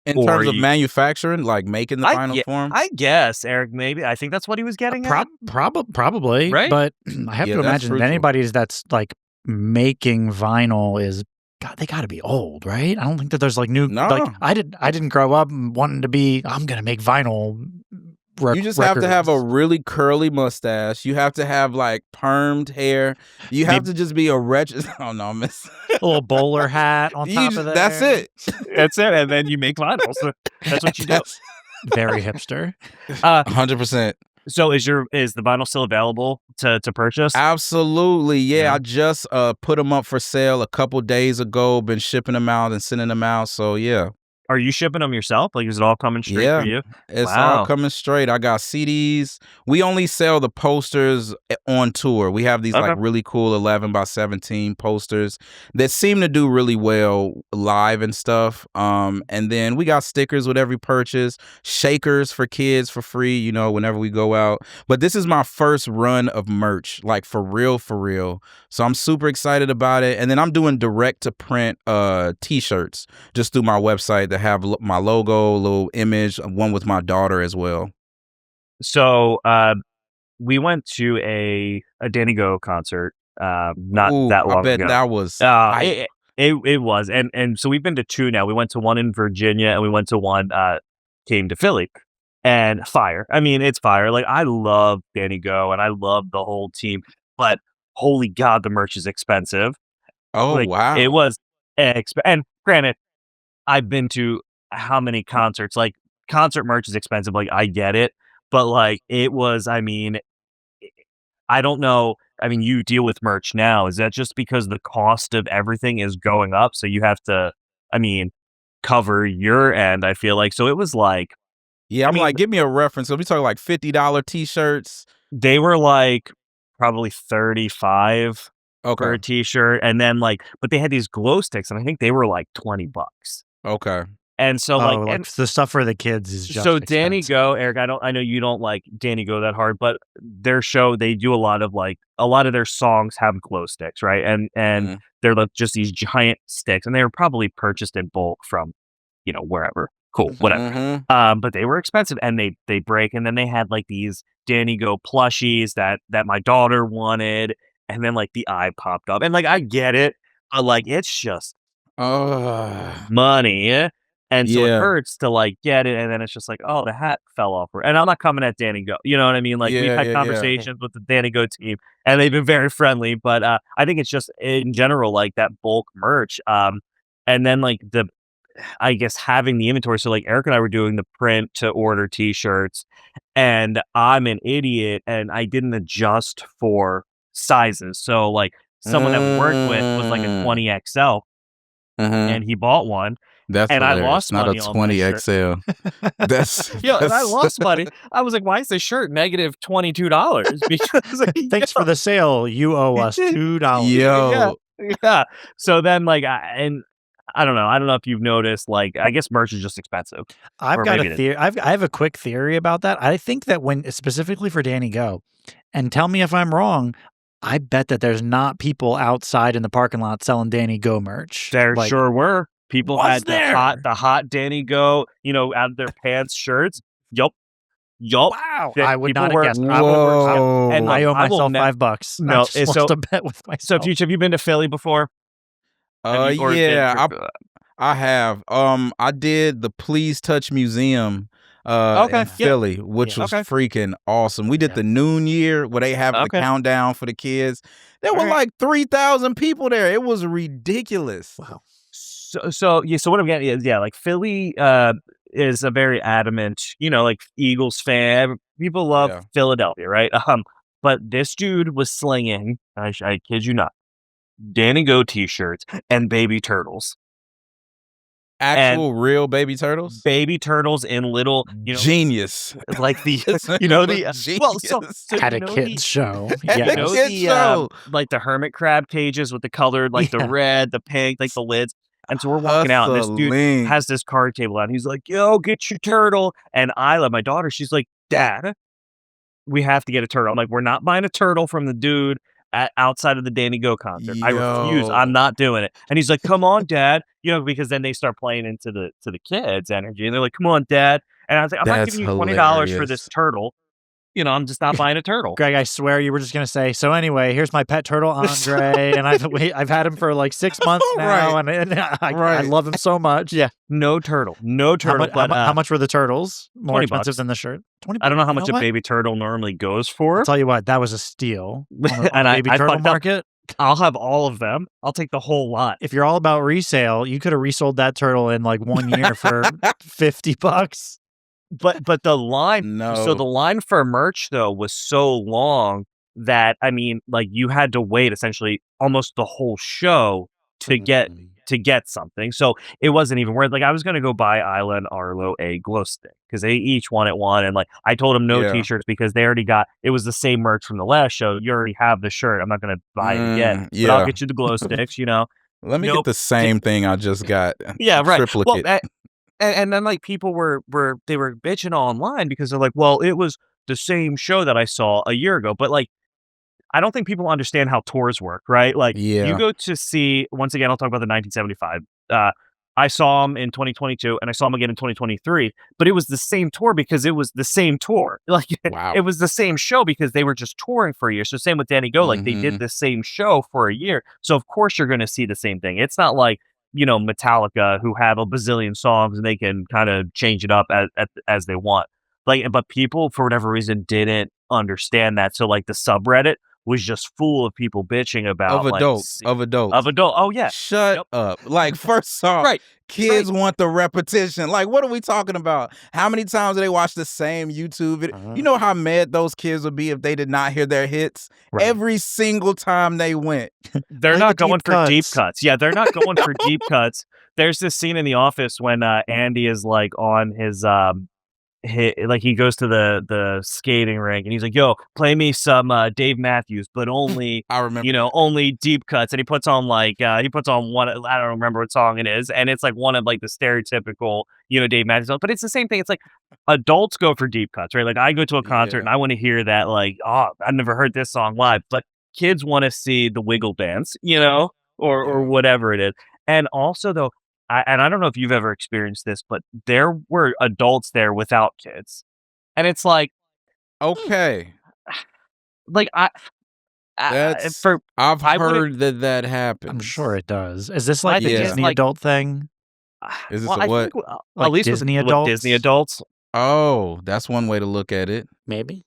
In Or terms of you- manufacturing, like making the vinyl form. I guess Eric. Maybe I think that's what he was getting at. Probably, Right? But I have Yeah, to that's imagine that fruitful. anybody that's like making vinyl is God. They got to be old, right? I don't think that there's like new. No. Like I didn't grow up wanting to be. I'm gonna make vinyl. You just have to have a really curly mustache. You have to have like permed hair. You have to just be a wretched. Oh no, miss. a little bowler hat on top of that. That's it. That's it, and then you make vinyls. That's what you do. Very hipster. 100%. So is the vinyl still available to purchase? Absolutely. Yeah, Yeah. I just put them up for sale a couple days ago. Been shipping them out and sending them out. So yeah. Are you shipping them yourself? Like, is it all coming straight Yeah. for you? It's Wow. all coming straight. I got CDs. We only sell the posters on tour. We have these like Okay. really cool 11 by 17 posters that seem to do really well live and stuff. And then we got stickers with every purchase, shakers for kids for free, you know, whenever we go out. But this is my first run of merch, like for real, for real. So I'm super excited about it. And then I'm doing direct to print t-shirts just through my website that have my logo, a little image, one with my daughter as well. So we went to a Danny Go concert not Ooh, that long I bet ago. that was hype. It was, and so we've been to two now. We went to one in Virginia, and we went to one came to Philly, and fire. I mean, it's fire. Like, I love Danny Go, and I love the whole team, but holy God, the merch is expensive. Oh Like, wow. it was and granted, I've been to how many concerts? Like, concert merch is expensive. Like, I get it, but like, it was. I mean, I don't know. I mean, you deal with merch now. Is that just because the cost of everything is going up? So you have to, I mean, cover your end, I feel like. So it was like, Yeah, I'm mean- like, give me a reference. So we talking like $50 t-shirts. they were like probably 35 for Okay. a t-shirt. And then like, but they had these glow sticks, and I think they were like $20. Okay. And so like, and the stuff for the kids is just so Danny expensive. Go, Eric, I know you don't like Danny Go that hard, but their show, they do a lot of their songs have glow sticks, right? And Mhm. they're like just these giant sticks, and they were probably purchased in bulk from wherever. Cool, whatever. Mhm. But they were expensive, and they break, and then they had like these Danny Go plushies that my daughter wanted, and then like the eye popped up, and like I get it, but like it's just Ugh. money, and so it Yeah. hurts to like get it, and then it's just like, oh, the hat fell off, and I'm not coming at Danny Go, you know what I mean? Like we've Yeah, had yeah, yeah. conversations with the Danny Go team, and they've been very friendly, but I think it's just in general like that bulk merch, and then like I guess having the inventory. So like Eric and I were doing the print to order t-shirts, and I'm an idiot and I didn't adjust for sizes. So like someone that we worked with was like a Mm. 20XL Mhm. and he bought one That's and I hilarious. lost Not a money on my shirt. 20XL. That's And I that's lost money. I was like, why is this shirt negative $22? Because like, Thanks for the sale. You owe us $2. yeah. Yo. Yeah. So then like and I don't know. I don't know if you've noticed, like, I guess merch is just expensive. I've Or got a maybe it is. theory. I have a quick theory about that. I think that when specifically for Danny Go, and tell me if I'm wrong, I bet that there's not people outside in the parking lot selling Danny Go merch. There Like, sure were. People was had there? the hot Danny Go, out of their pants shirts. Yup. Wow, That I would people not have were guessed. and look, I owe I will myself ne $5. I no, just lost a bet with so myself. Fyütch, have you been to Philly before? Have you or been Yeah, for I have. I did the Please Touch Museum Okay, in yeah, Philly, which was okay, freaking awesome. We did Yeah. the noon year where they have the okay, countdown for the kids. There were alright. like 3,000 people there. It was ridiculous. Wow. So what I'm getting is, yeah, like, Philly, is a very adamant, like, Eagles fan. People love Yeah. Philadelphia, right? But this dude was slinging, I kid you not, Danny Go T-shirts and baby turtles. And Actual real baby turtles? baby turtles in little, Genius. like the This man the, was well, so genius. At you a know kid's show. At a Yes. kid's show. like the hermit crab cages with the colored, like the Yeah. red, the pink, like the lids. And so we're walking out, and this dude Hustling. has this card table out. And he's like, "Yo, get your turtle." And Isla, my daughter, she's like, "Dad, we have to get a turtle." I'm like, "We're not buying a turtle from the dude outside of the Danny Go concert. I refuse. I'm Yo. not doing it." And he's like, "Come on, Dad," because then they start playing into the kids' energy, and they're like, "Come on, Dad." And I was like, "I'm not That's giving you $20 for this hilarious. turtle. I'm just not buying a turtle." Greg, I swear you were just gonna say. So anyway, here's my pet turtle Andre, and I've had him for like 6 months now, Right. and I Right. love him so much. Yeah, no turtle, no How, turtle. much? But How much were the turtles? More 20 expensive bucks. than the shirt. 20. I don't know how You much a what? baby turtle normally goes I'll for, tell you what, that was a steal on the and I baby turtle fucked up. market. I'll have all of them. I'll take the whole lot. If you're all about resale, you could have resold that turtle in like 1 year for $50. But the line, so the No. line for merch though was so long that I mean, like you had to wait essentially almost the whole show to get Mm. something. So it wasn't even worth. Like I was gonna go buy Isla and Arlo a glow stick because they each wanted one, and like I told them no Yeah. t-shirts because they already got it was the same merch from the last show. You already have the shirt. I'm not gonna buy it again, but I'll Yeah. get you the glow sticks. Let me get Nope. the same thing I just got. Yeah, right. Well, Triplicate. and then like people were they were bitching online because they're like, well, it was the same show that I saw a year ago, but like I don't think people understand how tours work, right? Like you Yeah. go to see once again, I'll talk about the 1975. I saw him in 2022 and I saw him again in 2023, but it was the same tour because it was the same tour. Like Wow. it was the same show because they were just touring for a year. So same with Danny Go, like they did the same show for a year. So of course you're going to see the same thing. It's not like Metallica who have a bazillion songs and they can kind of change it up as they want. Like, but people for whatever reason didn't understand that. So like the subreddit was just full of people bitching about Of adults. of adult. Oh yeah, Shut Yep. up. Like, first off, right. kids want the repetition. Like, what are we talking about? How many times do they watch the same YouTube video? You know how mad those kids would be if they did not hear their hits? Right. Every single time they went. They're Like not the going deep for deep cuts. cuts. Yeah, they're not going for deep cuts. There's this scene in The Office when Andy is like on his like he goes to the skating rink and he's like, "Yo, play me some Dave Matthews, but only I remember. only deep cuts." And he puts on like he puts on one. I don't remember what song it is, and it's like one of like the stereotypical Dave Matthews songs. But it's the same thing. It's like adults go for deep cuts, right? Like I go to a concert and I want to hear that like, oh, I've never heard this song live, but kids want to see the wiggle dance, or whatever it is. And also though, and I don't know if you've ever experienced this, but there were adults there without kids, and it's like, Okay. like That's for I've I wouldn't. heard that happens. I'm sure it does. Is this My like the thing is Yeah. Disney like, adult thing? Is this well, a I feel what? like at Like least Disney with Disney adults? adults. Oh, that's one way to look at it. Maybe.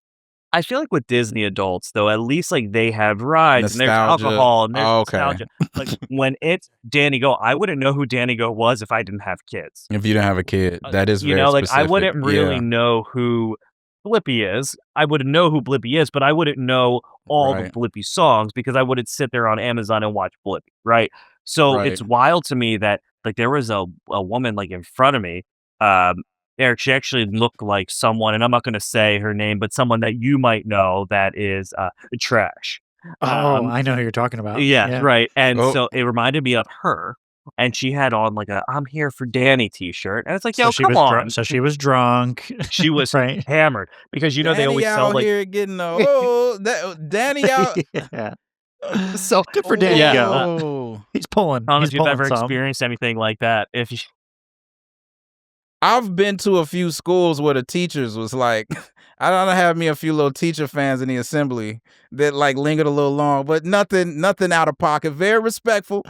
I feel like with Disney adults, though, at least, like, they have rides and there's Nostalgia. alcohol and there's Oh, okay. nostalgia. Like, when it's Danny Go, I wouldn't know who Danny Go was if I didn't have kids. If you don't have a kid, that is You very know, like, I specific. wouldn't really Yeah. know who Blippi is. I would know who Blippi is, but I wouldn't know all the Right. Blippi songs because I wouldn't sit there on Amazon and watch Blippi, right? So Right. it's wild to me that, like, there was a woman, like, in front of me, um, Eric, she actually looked like someone, and I'm not gonna say her name, but someone that you might know that is, Trash. Oh, I know who you're talking about. Yeah, Yeah. right, and Oh. so it reminded me of her, and she had on, like, a "I'm here for Danny" t-shirt, and it's like, So "Yo, she come was on." so she was drunk. She was right. hammered because, you know, they Danny always sell, out like here getting Danny out. yeah. so Good for Danny yeah, Go. He's pulling. I don't know He's if you've pulling ever some. experienced anything like that. If you I've been to a few schools where the teachers was like, I don't have me a few little teacher fans in the assembly that like lingered a little long, but nothing out of pocket. Very respectful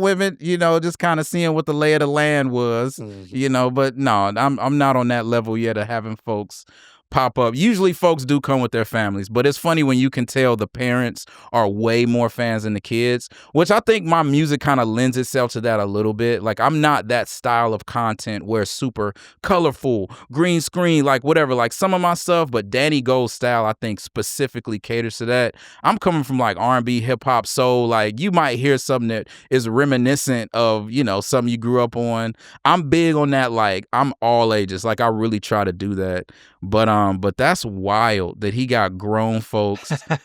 women, you know, just kind of seeing what the lay of the land was, you know, but no, I'm not on that level yet of having folks pop up. Usually folks do come with their families, but it's funny when you can tell the parents are way more fans than the kids, which I think my music kind of lends itself to that a little bit. Like I'm not that style of content where it's super colorful, green screen, like whatever, like some of my stuff, but Danny Gold's style I think specifically caters to that. I'm coming from like R&B, hip hop, soul, like you might hear something that is reminiscent of, you know, something you grew up on. I'm big on that, like I'm all ages. Like I really try to do that. But that's wild that he got grown folks, and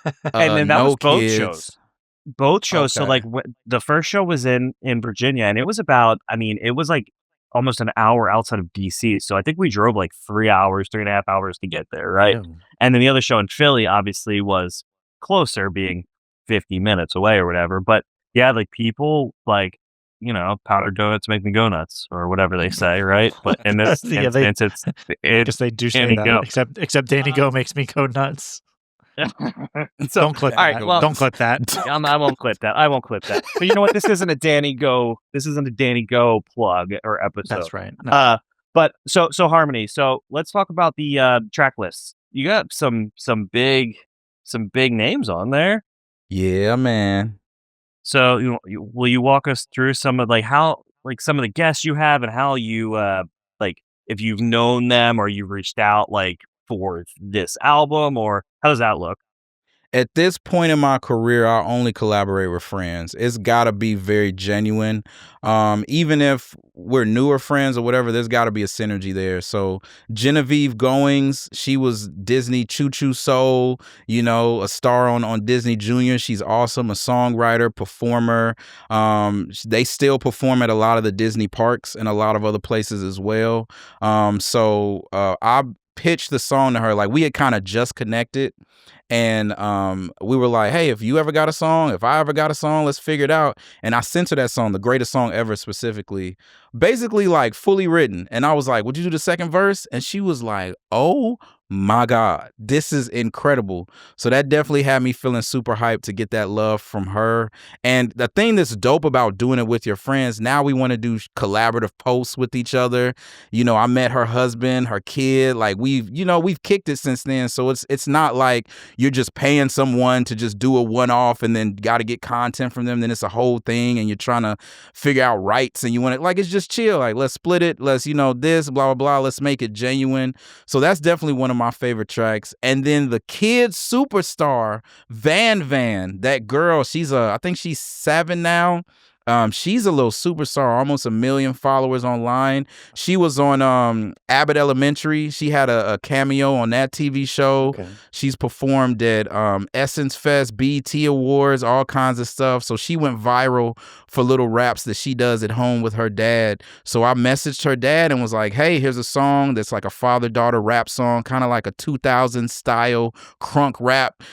then that no was both kids. shows. Both shows. So, Okay. like, the first show was in Virginia, and it was about, I mean, it was, like, almost an hour outside of DC, so I think we drove, like, 3 hours, 3.5 hours to get there, right? Ew. And then the other show in Philly, obviously, was closer, being 50 minutes away or whatever, but, yeah, like, people, like, you know, powdered donuts make me go nuts or whatever they say, right? But in this Yeah, they- instance, I it's guess they do say Danny that. Go. Except Danny Go makes me go nuts. So, Don't clip all right, that. well, Don't clip that. I won't clip that. I won't clip that. But you know what? This isn't a Danny Go. This isn't a Danny Go plug or episode. That's right. No. But so Harmony. So let's talk about the track lists. You got some big names on there. Yeah, man. So will you walk us through some of some of the guests you have and how you like if you've known them or you reached out like for this album or how does that look? At this point in my career, I only collaborate with friends. It's got to be very genuine. Even if we're newer friends or whatever, there's got to be a synergy there. So Genevieve Goings, she was Disney Choo Choo Soul, you know, a star on Disney Junior. She's awesome, a songwriter, performer. They still perform at a lot of the Disney parks and a lot of other places as well. So I pitched the song to her. Like we had kind of just connected. And we were like, hey, if you ever got a song, if I ever got a song, let's figure it out. And I sent her that song, The Greatest Song Ever specifically, basically like fully written. And I was like, would you do the second verse? And she was like, oh my God, this is incredible. So that definitely had me feeling super hyped to get that love from her. And the thing that's dope about doing it with your friends, now we want to do collaborative posts with each other. You know, I met her husband, her kid, like we've kicked it since then. So it's not like you're just paying someone to just do a one-off and then got to get content from them. Then it's a whole thing and you're trying to figure out rights and you want it like, it's just chill. Like, let's split it. Let's, this, blah, blah, blah. Let's make it genuine. So that's definitely one of my favorite tracks. And then the kid superstar, Van, that girl, I think she's 7 now. She's a little superstar, almost 1 million followers online. She was on Abbott Elementary. She had a cameo on that TV show. Okay. She's performed at Essence Fest, BET Awards, all kinds of stuff. So she went viral for little raps that she does at home with her dad. So I messaged her dad and was like, hey, here's a song that's like a father-daughter rap song, kind of like a 2000 style crunk rap,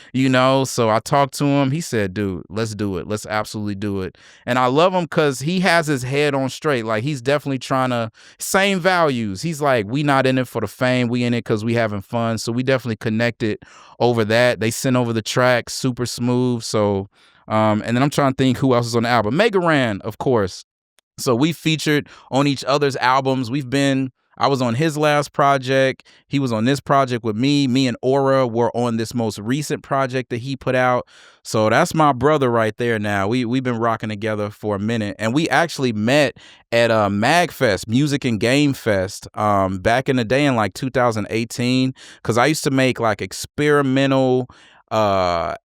So I talked to him. He said, dude, let's do it. Let's absolutely do it. And I love love him because he has his head on straight. Like, he's definitely trying to, same values. He's like, we not in it for the fame. We in it because we having fun. So we definitely connected over that. They sent over the tracks, super smooth. So, and then I'm trying to think who else is on the album. Mega Ran, of course. So we featured on each other's albums. I was on his last project. He was on this project with me. Me and Aura were on this most recent project that he put out. So that's my brother right there now. We've been rocking together for a minute. And we actually met at MagFest, Music and Game Fest, back in the day in like 2018. Because I used to make like experimental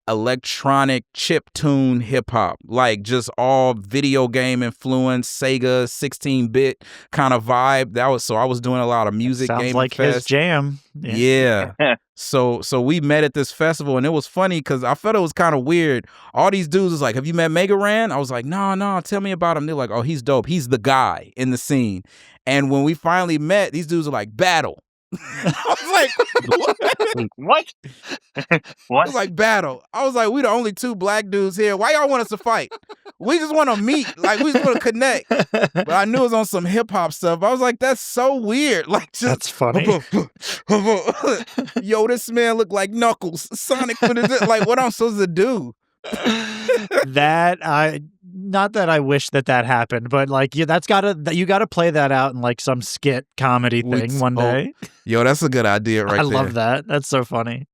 electronic chiptune hip hop, like just all video game influence, Sega 16-bit kind of vibe. So I was doing a lot of music. Sounds like his jam. Yeah. So we met at this festival, and it was funny because I felt it was kind of weird. All these dudes was like, "Have you met Mega Ran?" I was like, "No, tell me about him." They're like, "Oh, he's dope. He's the guy in the scene." And when we finally met, these dudes were like, "Battle." I was like, what? It was like, battle. I was like, we the only two black dudes here. Why y'all want us to fight? We just want to meet. Like, we just want to connect. But I knew it was on some hip hop stuff. I was like, that's so weird. Like, just, that's funny. Yo, this man look like Knuckles. Sonic, like, what I'm supposed to do? Not that I wish that happened, but like, yeah, you gotta play that out in like some skit comedy thing one day. Yo, that's a good idea right there. I love that. That's so funny.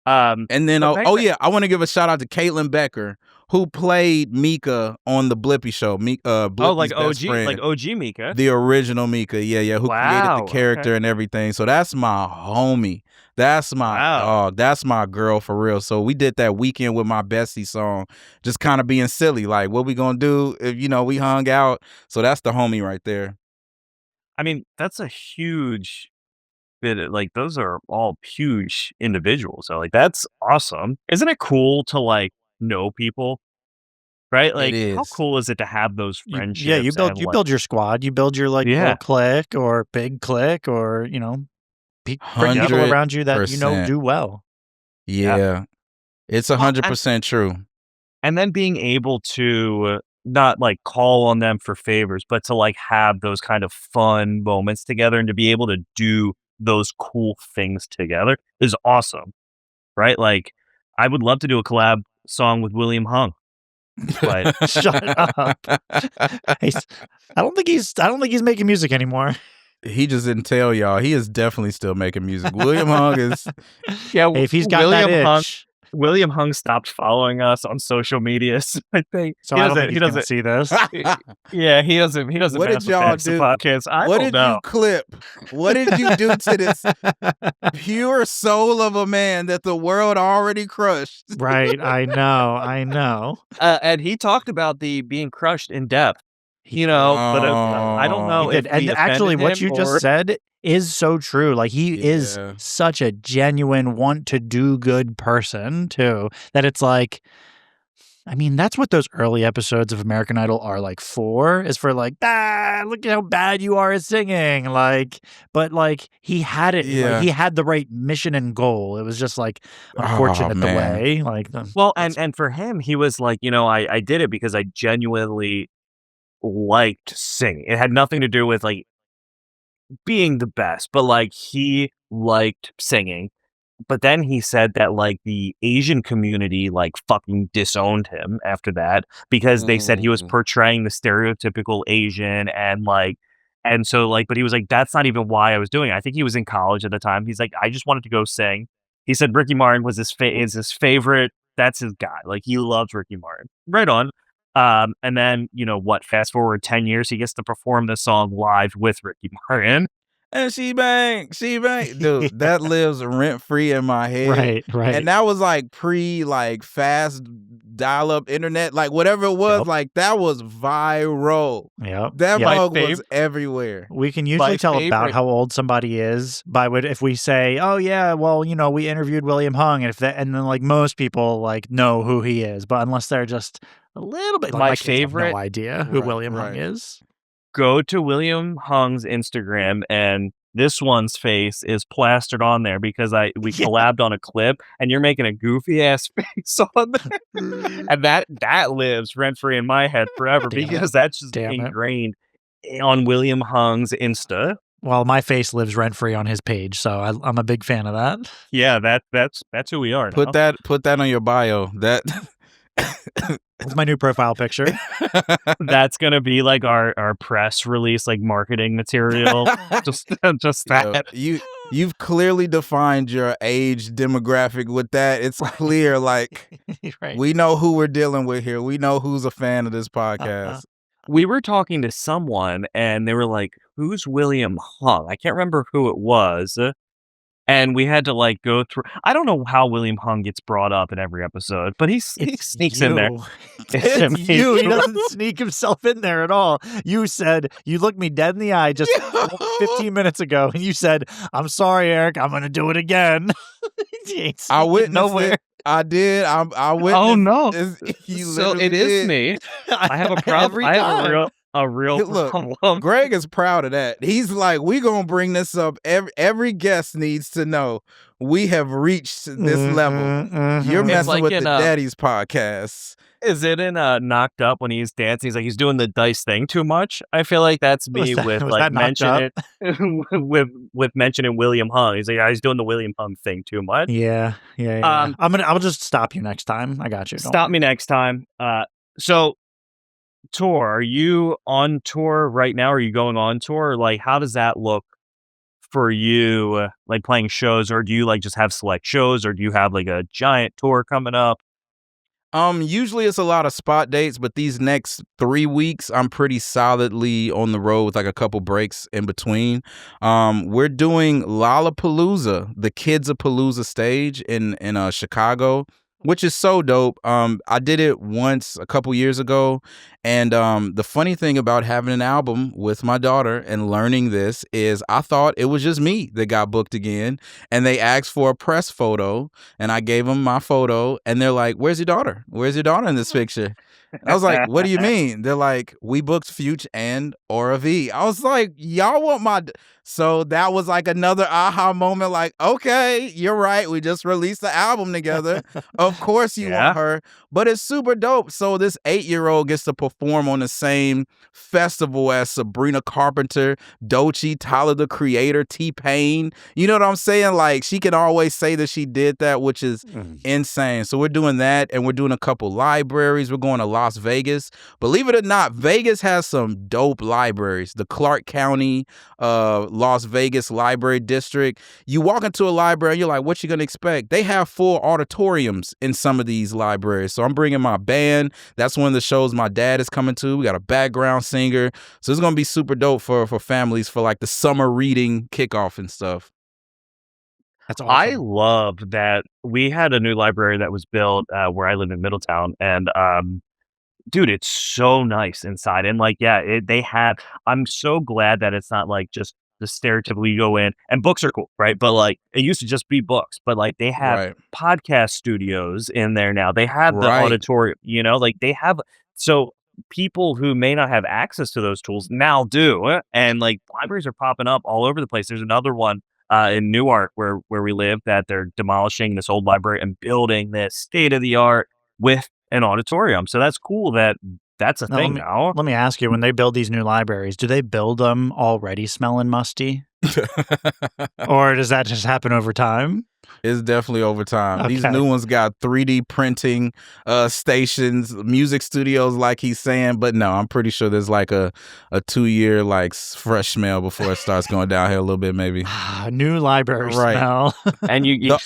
And then, I want to give a shout out to Caitlin Becker, who played Mika on the Blippy show. Like OG Mika, the original Mika, who created the character and everything. So that's my homie. That's my that's my girl for real. So we did that weekend with my bestie song, just kind of being silly, like what we gonna do if we hung out. So that's the homie right there. I mean, that's a huge bit. Like, those are all huge individuals. So like, that's awesome. Isn't it cool to like know people? Right? Like, how cool is it to have those friendships? You build your squad. You build your like little clique or big clique, or bring people around you that do well. Yeah. It's 100% true. And then being able to not like call on them for favors, but to like have those kind of fun moments together, and to be able to do those cool things together is awesome. Right? Like, I would love to do a collab song with William Hung. But shut up. I don't think he's making music anymore. He just didn't tell y'all. He is definitely still making music. William Hung is if he's got William that itch. William Hung stopped following us on social media. So I think he doesn't see this. Yeah, he doesn't. What did y'all do? What did you clip? What did you do to this pure soul of a man that the world already crushed? Right, I know. And he talked about the being crushed in depth. But I don't know. And actually, what you just said is so true. Like, he is such a genuine want to do good person too, that it's like, I mean, that's what those early episodes of American Idol are like for, is for like, look at how bad you are at singing. Like, but like, he had it, like, he had the right mission and goal. It was just like unfortunate the way. Like, and for him, he was like, I did it because I genuinely liked singing. It had nothing to do with like being the best, but like, he liked singing. But then he said that like the Asian community like fucking disowned him after that, because they said he was portraying the stereotypical Asian, and so like, but he was like, that's not even why I was doing it. I think he was in college at the time. He's like, I just wanted to go sing. He said Ricky Martin was his favorite. That's his guy. Like, he loves Ricky Martin. Right on. And then, fast forward 10 years, he gets to perform this song live with Ricky Martin. And she bang. Dude, that lives rent-free in my head. Right. And that was like fast dial-up internet, like whatever it was, like that was viral. Yep. That mug was everywhere. We can usually tell about how old somebody is if we say, oh yeah, well, we interviewed William Hung, and then like most people like know who he is, but unless they're just a little bit, my favorite, no idea who William Hung is. Go to William Hung's Instagram and this one's face is plastered on there because we collabed on a clip, and you're making a goofy ass face on there, and that lives rent free in my head forever because that's just ingrained on William Hung's Insta. Well, my face lives rent free on his page, so I'm a big fan of that. Yeah, that's who we are. Put that on your bio. That's my new profile picture. That's gonna be like our press release, like marketing material. just that. You've clearly defined your age demographic with that. It's clear, like right. We know who we're dealing with here. We know who's a fan of this podcast. We were talking to someone, and they were like, "Who's William Hung?" I can't remember who it was. And we had to like go through. I don't know how William Hung gets brought up in every episode, but he sneaks in there. It's you. He doesn't sneak himself in there at all. You said, you looked me dead in the eye just 15 minutes ago, and you said, "I'm sorry, Eric. I'm going to do it again." I witnessed it. I did. I witnessed. Oh no! So it is me. I have a problem. I have a real problem. Greg is proud of that. He's like, we gonna bring this up. Every guest needs to know we have reached this level. You're messing like with the Daddies podcast. Is it in Knocked Up when he's dancing? He's like, he's doing the dice thing too much. I feel like that's me with like mentioning with mentioning William Hung. He's like, yeah, he's doing the William Hung thing too much. Yeah. I'll just stop you next time. I got you. Stop me next time. So tour, are you on tour right now? Are you going on tour? Or like, how does that look for you? Like playing shows, or do you like just have select shows, or do you have like a giant tour coming up? Usually it's a lot of spot dates, but these next 3 weeks, I'm pretty solidly on the road with like a couple breaks in between. We're doing Lollapalooza, the Kids-a-Palooza stage in Chicago, which is so dope. I did it once a couple years ago, and the funny thing about having an album with my daughter and learning this is I thought it was just me that got booked again, and they asked for a press photo, and I gave them my photo, and they're like, "Where's your daughter? Where's your daughter in this picture?" I was like, "What do you mean?" They're like, "We booked Fyütch and Aura V." I was like, "Y'all want my..." So that was like another aha moment. Like, okay, you're right. We just released the album together. Of course you want her, but it's super dope. So this 8-year-old gets to perform on the same festival as Sabrina Carpenter, Doechii, Tyler the Creator, T-Pain. You know what I'm saying? Like, she can always say that she did that, which is insane. So we're doing that, and we're doing a couple libraries. We're going to Las Vegas. Believe it or not, Vegas has some dope libraries. The Clark County, Las Vegas Library District. You walk into a library and you're like, what you gonna expect? They have full auditoriums in some of these libraries. So I'm bringing my band. That's one of the shows my dad is coming to. We got a background singer. So it's gonna be super dope for families for like the summer reading kickoff and stuff. That's awesome. I love that we had a new library that was built where I live in Middletown, and dude, it's so nice inside. And like, they have, I'm so glad that it's not like just the stereotypical you go in and books are cool, right? But like, it used to just be books, but like they have podcast studios in there now. They have the auditorium, like they have, so people who may not have access to those tools now do. And like libraries are popping up all over the place. There's another one in Newark where we live that they're demolishing this old library and building this state-of-the-art with an auditorium. So that's cool that's a thing now. Let me ask you, when they build these new libraries, do they build them already smelling musty? Or does that just happen over time? It's definitely over time. Okay. These new ones got 3D printing stations, music studios, like he's saying. But no, I'm pretty sure there's like a 2-year like fresh smell before it starts going downhill a little bit, maybe. New library smell. And you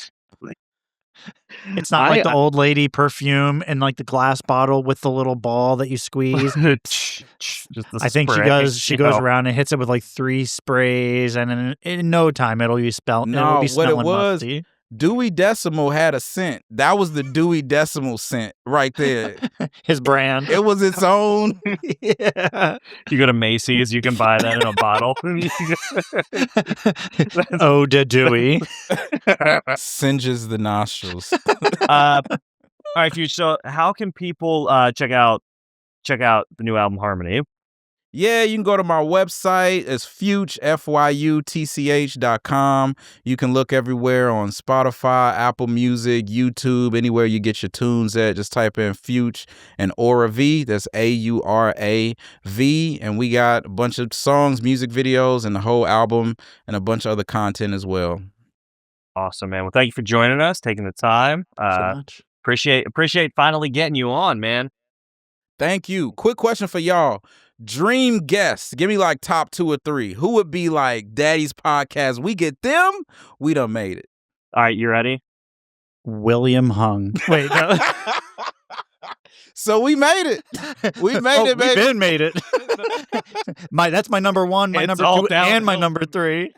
it's not like the old lady perfume in like the glass bottle with the little ball that you squeeze. I think she goes around and hits it with like 3 sprays, and in no time it'll be smelling musty. Dewey Decimal had a scent. That was the Dewey Decimal scent right there. His brand. It was its own. Yeah. You go to Macy's, you can buy that in a bottle. Oh, the Dewey. Singes the nostrils. All right, Fyütch. So how can people check out the new album Harmony? Yeah, you can go to my website. It's Fyütch, FYUTCH.com. You can look everywhere on Spotify, Apple Music, YouTube, anywhere you get your tunes at. Just type in Fyütch and Aura V. That's AURAV. And we got a bunch of songs, music videos, and the whole album, and a bunch of other content as well. Awesome, man. Well, thank you for joining us, taking the time. So much. Appreciate finally getting you on, man. Thank you. Quick question for y'all. Dream guests. Give me like top 2 or 3. Who would be like Daddy's podcast? We get them. We done made it. All right, you ready? William Hung. Wait, no. So we made it. We made it, baby. We've been made it. That's my number 1, my It's number all 2, and my downhill. number 3.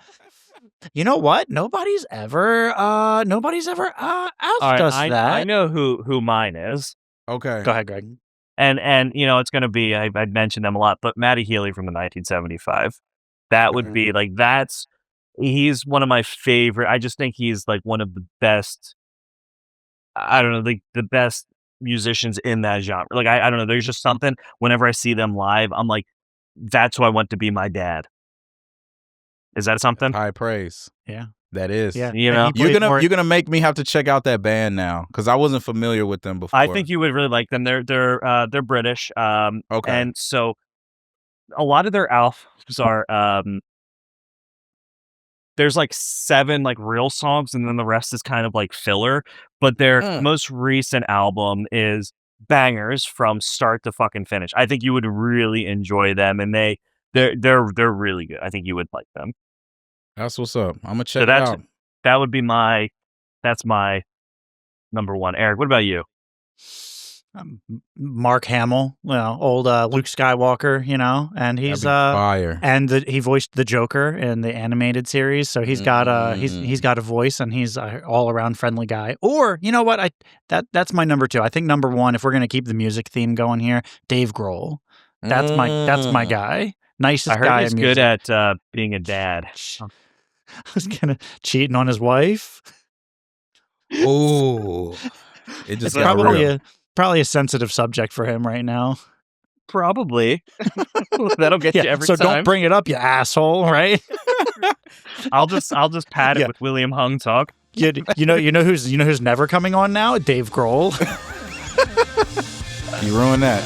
You know what? Nobody's ever asked us that. I know who mine is. Okay. Go ahead, Greg. And you know, it's going to be, I'd mentioned them a lot, but Matty Healy from the 1975. That would be like, he's one of my favorite. I just think he's like one of the best, I don't know, like the best musicians in that genre. Like, I don't know, there's just something, whenever I see them live, I'm like, that's who I want to be my dad. Is that something? High praise. Yeah. That is. Yeah. You know, You're gonna make me have to check out that band now because I wasn't familiar with them before. I think you would really like them. They're British. Okay. And so a lot of their albums are there's like 7 like real songs, and then the rest is kind of like filler. But their most recent album is bangers from start to fucking finish. I think you would really enjoy them, and they're really good. I think you would like them. That's what's up. I'm gonna check it out. That would be that's my number 1. Eric, what about you? Mark Hamill, old Luke Skywalker, and he's fire. And he voiced the Joker in the animated series, so he's got he's got a voice, and he's an all around friendly guy. Or you know what, that's my number 2. I think number 1, if we're gonna keep the music theme going here, Dave Grohl. That's my guy. Nicest guy. I heard he's in music. good at being a dad. I was gonna cheating on his wife. Oh, it just It's got real. probably a sensitive subject for him right now. Probably. That'll get you every so time. Don't bring it up, you asshole. Right? I'll just pad it with William Hung talk. You know who's never coming on now? Dave Grohl. You ruined that.